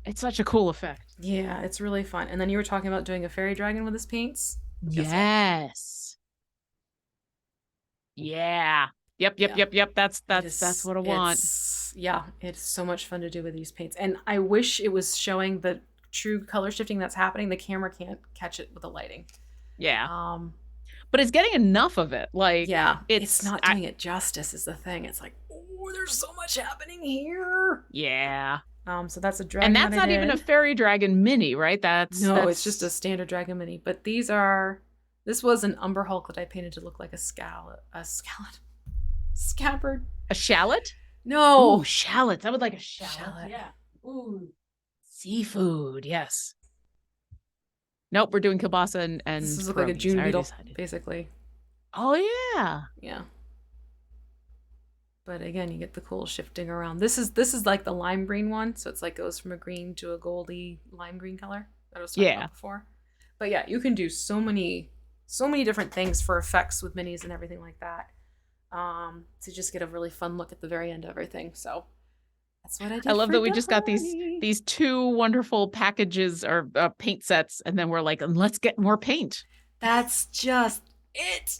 It's such a cool effect. Yeah, it's really fun. And then you were talking about doing a fairy dragon with his paints? Yes. Yeah. Yep. That's what I want. Yeah, it's so much fun to do with these paints. And I wish it was showing the true color shifting that's happening. The camera can't catch it with the lighting. Yeah. But it's getting enough of it. Like, yeah, it's not doing it justice is the thing. It's like, oh, there's so much happening here. Yeah. So that's a dragon. And that's not even a fairy dragon mini, right? It's just a standard dragon mini. But this was an Umber Hulk that I painted to look like a scabbard. A shallot? No. Ooh, shallots. I would like a shallot. Yeah. Ooh. Seafood, yes. Nope, we're doing kielbasa and this looks like a June beetle, basically. Oh yeah. Yeah. But again, you get the cool shifting around. This is like the lime green one, so it's like goes from a green to a goldy lime green color that I was talking about before. But yeah, you can do so many different things for effects with minis and everything like that. To just get a really fun look at the very end of everything. So that's what I did. I love that we just got these two wonderful packages or paint sets, and then we're like, let's get more paint. That's just it.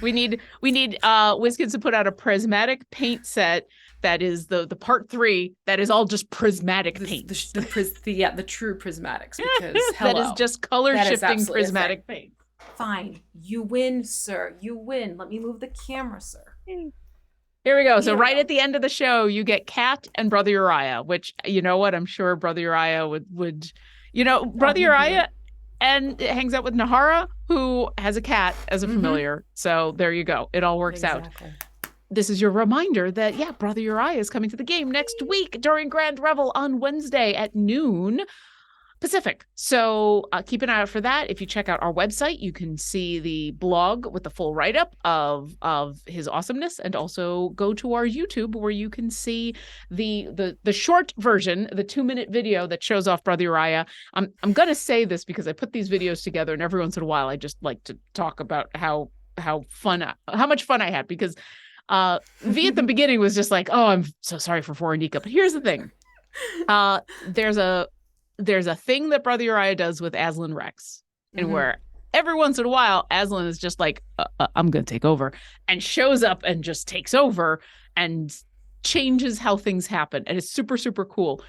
We need WizKids to put out a prismatic paint set that is the part 3 that is all just prismatic paint. The true prismatics, because hello, that is just color shifting prismatic paint. Fine, you win, sir. You win. Let me move the camera, sir. Here we go. So right at the end of the show, you get Kat and Brother Uriah, which, you know what? I'm sure Brother Uriah would Brother Uriah and hangs out with Nahara, who has a cat as a familiar. So there you go. It all works out. This is your reminder that, Brother Uriah is coming to the game next week during Grand Revel on Wednesday at noon Pacific. So keep an eye out for that. If you check out our website, you can see the blog with the full write-up of his awesomeness, and also go to our YouTube where you can see the short version, the 2-minute video that shows off Brother Uriah. I'm gonna say this because I put these videos together, and every once in a while I just like to talk about how much fun I had, because V at the beginning was just like, oh, I'm so sorry for Voronika. But here's the thing. There's a thing that Brother Uriah does with Aslan Rex, and where every once in a while Aslan is just like, I'm going to take over, and shows up and just takes over and changes how things happen. And it's super, super cool.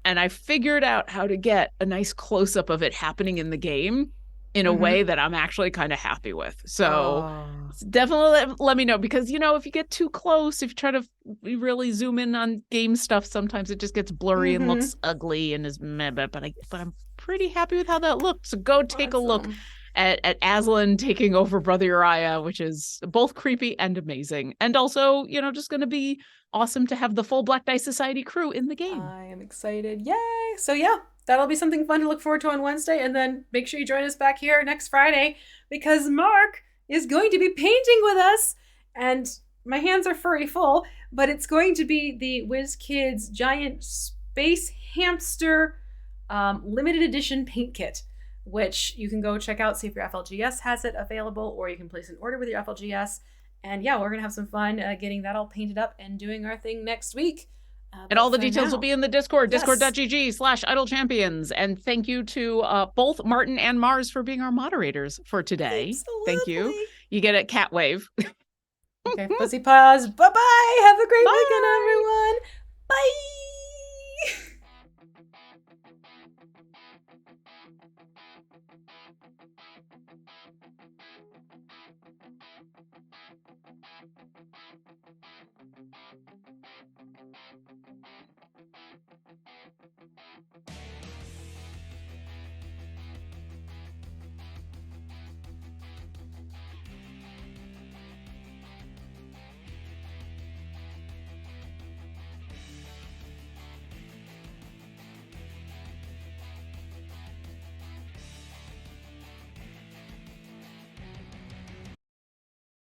And I figured out how to get a nice close-up of it happening in the game in a way that I'm actually kind of happy with. So definitely let me know, because, if you get too close, if you try to really zoom in on game stuff, sometimes it just gets blurry and looks ugly and is meh, but I'm pretty happy with how that looked. So go take a look at Aslan taking over Brother Uriah, which is both creepy and amazing. And also, just going to be awesome to have the full Black Dice Society crew in the game. I am excited. Yay! So that'll be something fun to look forward to on Wednesday. And then make sure you join us back here next Friday, because Mark is going to be painting with us. And my hands are furry full, but it's going to be the WizKids Giant Space Hamster limited edition paint kit, which you can go check out, see if your FLGS has it available, or you can place an order with your FLGS. And we're going to have some fun getting that all painted up and doing our thing next week. And all the details will be in the Discord, discord.gg/idlechampions. And thank you to both Martin and Mars for being our moderators for today. Absolutely. Thank you. You get a cat wave. Okay, fuzzy paws. Bye-bye. Have a great weekend, everyone. Bye.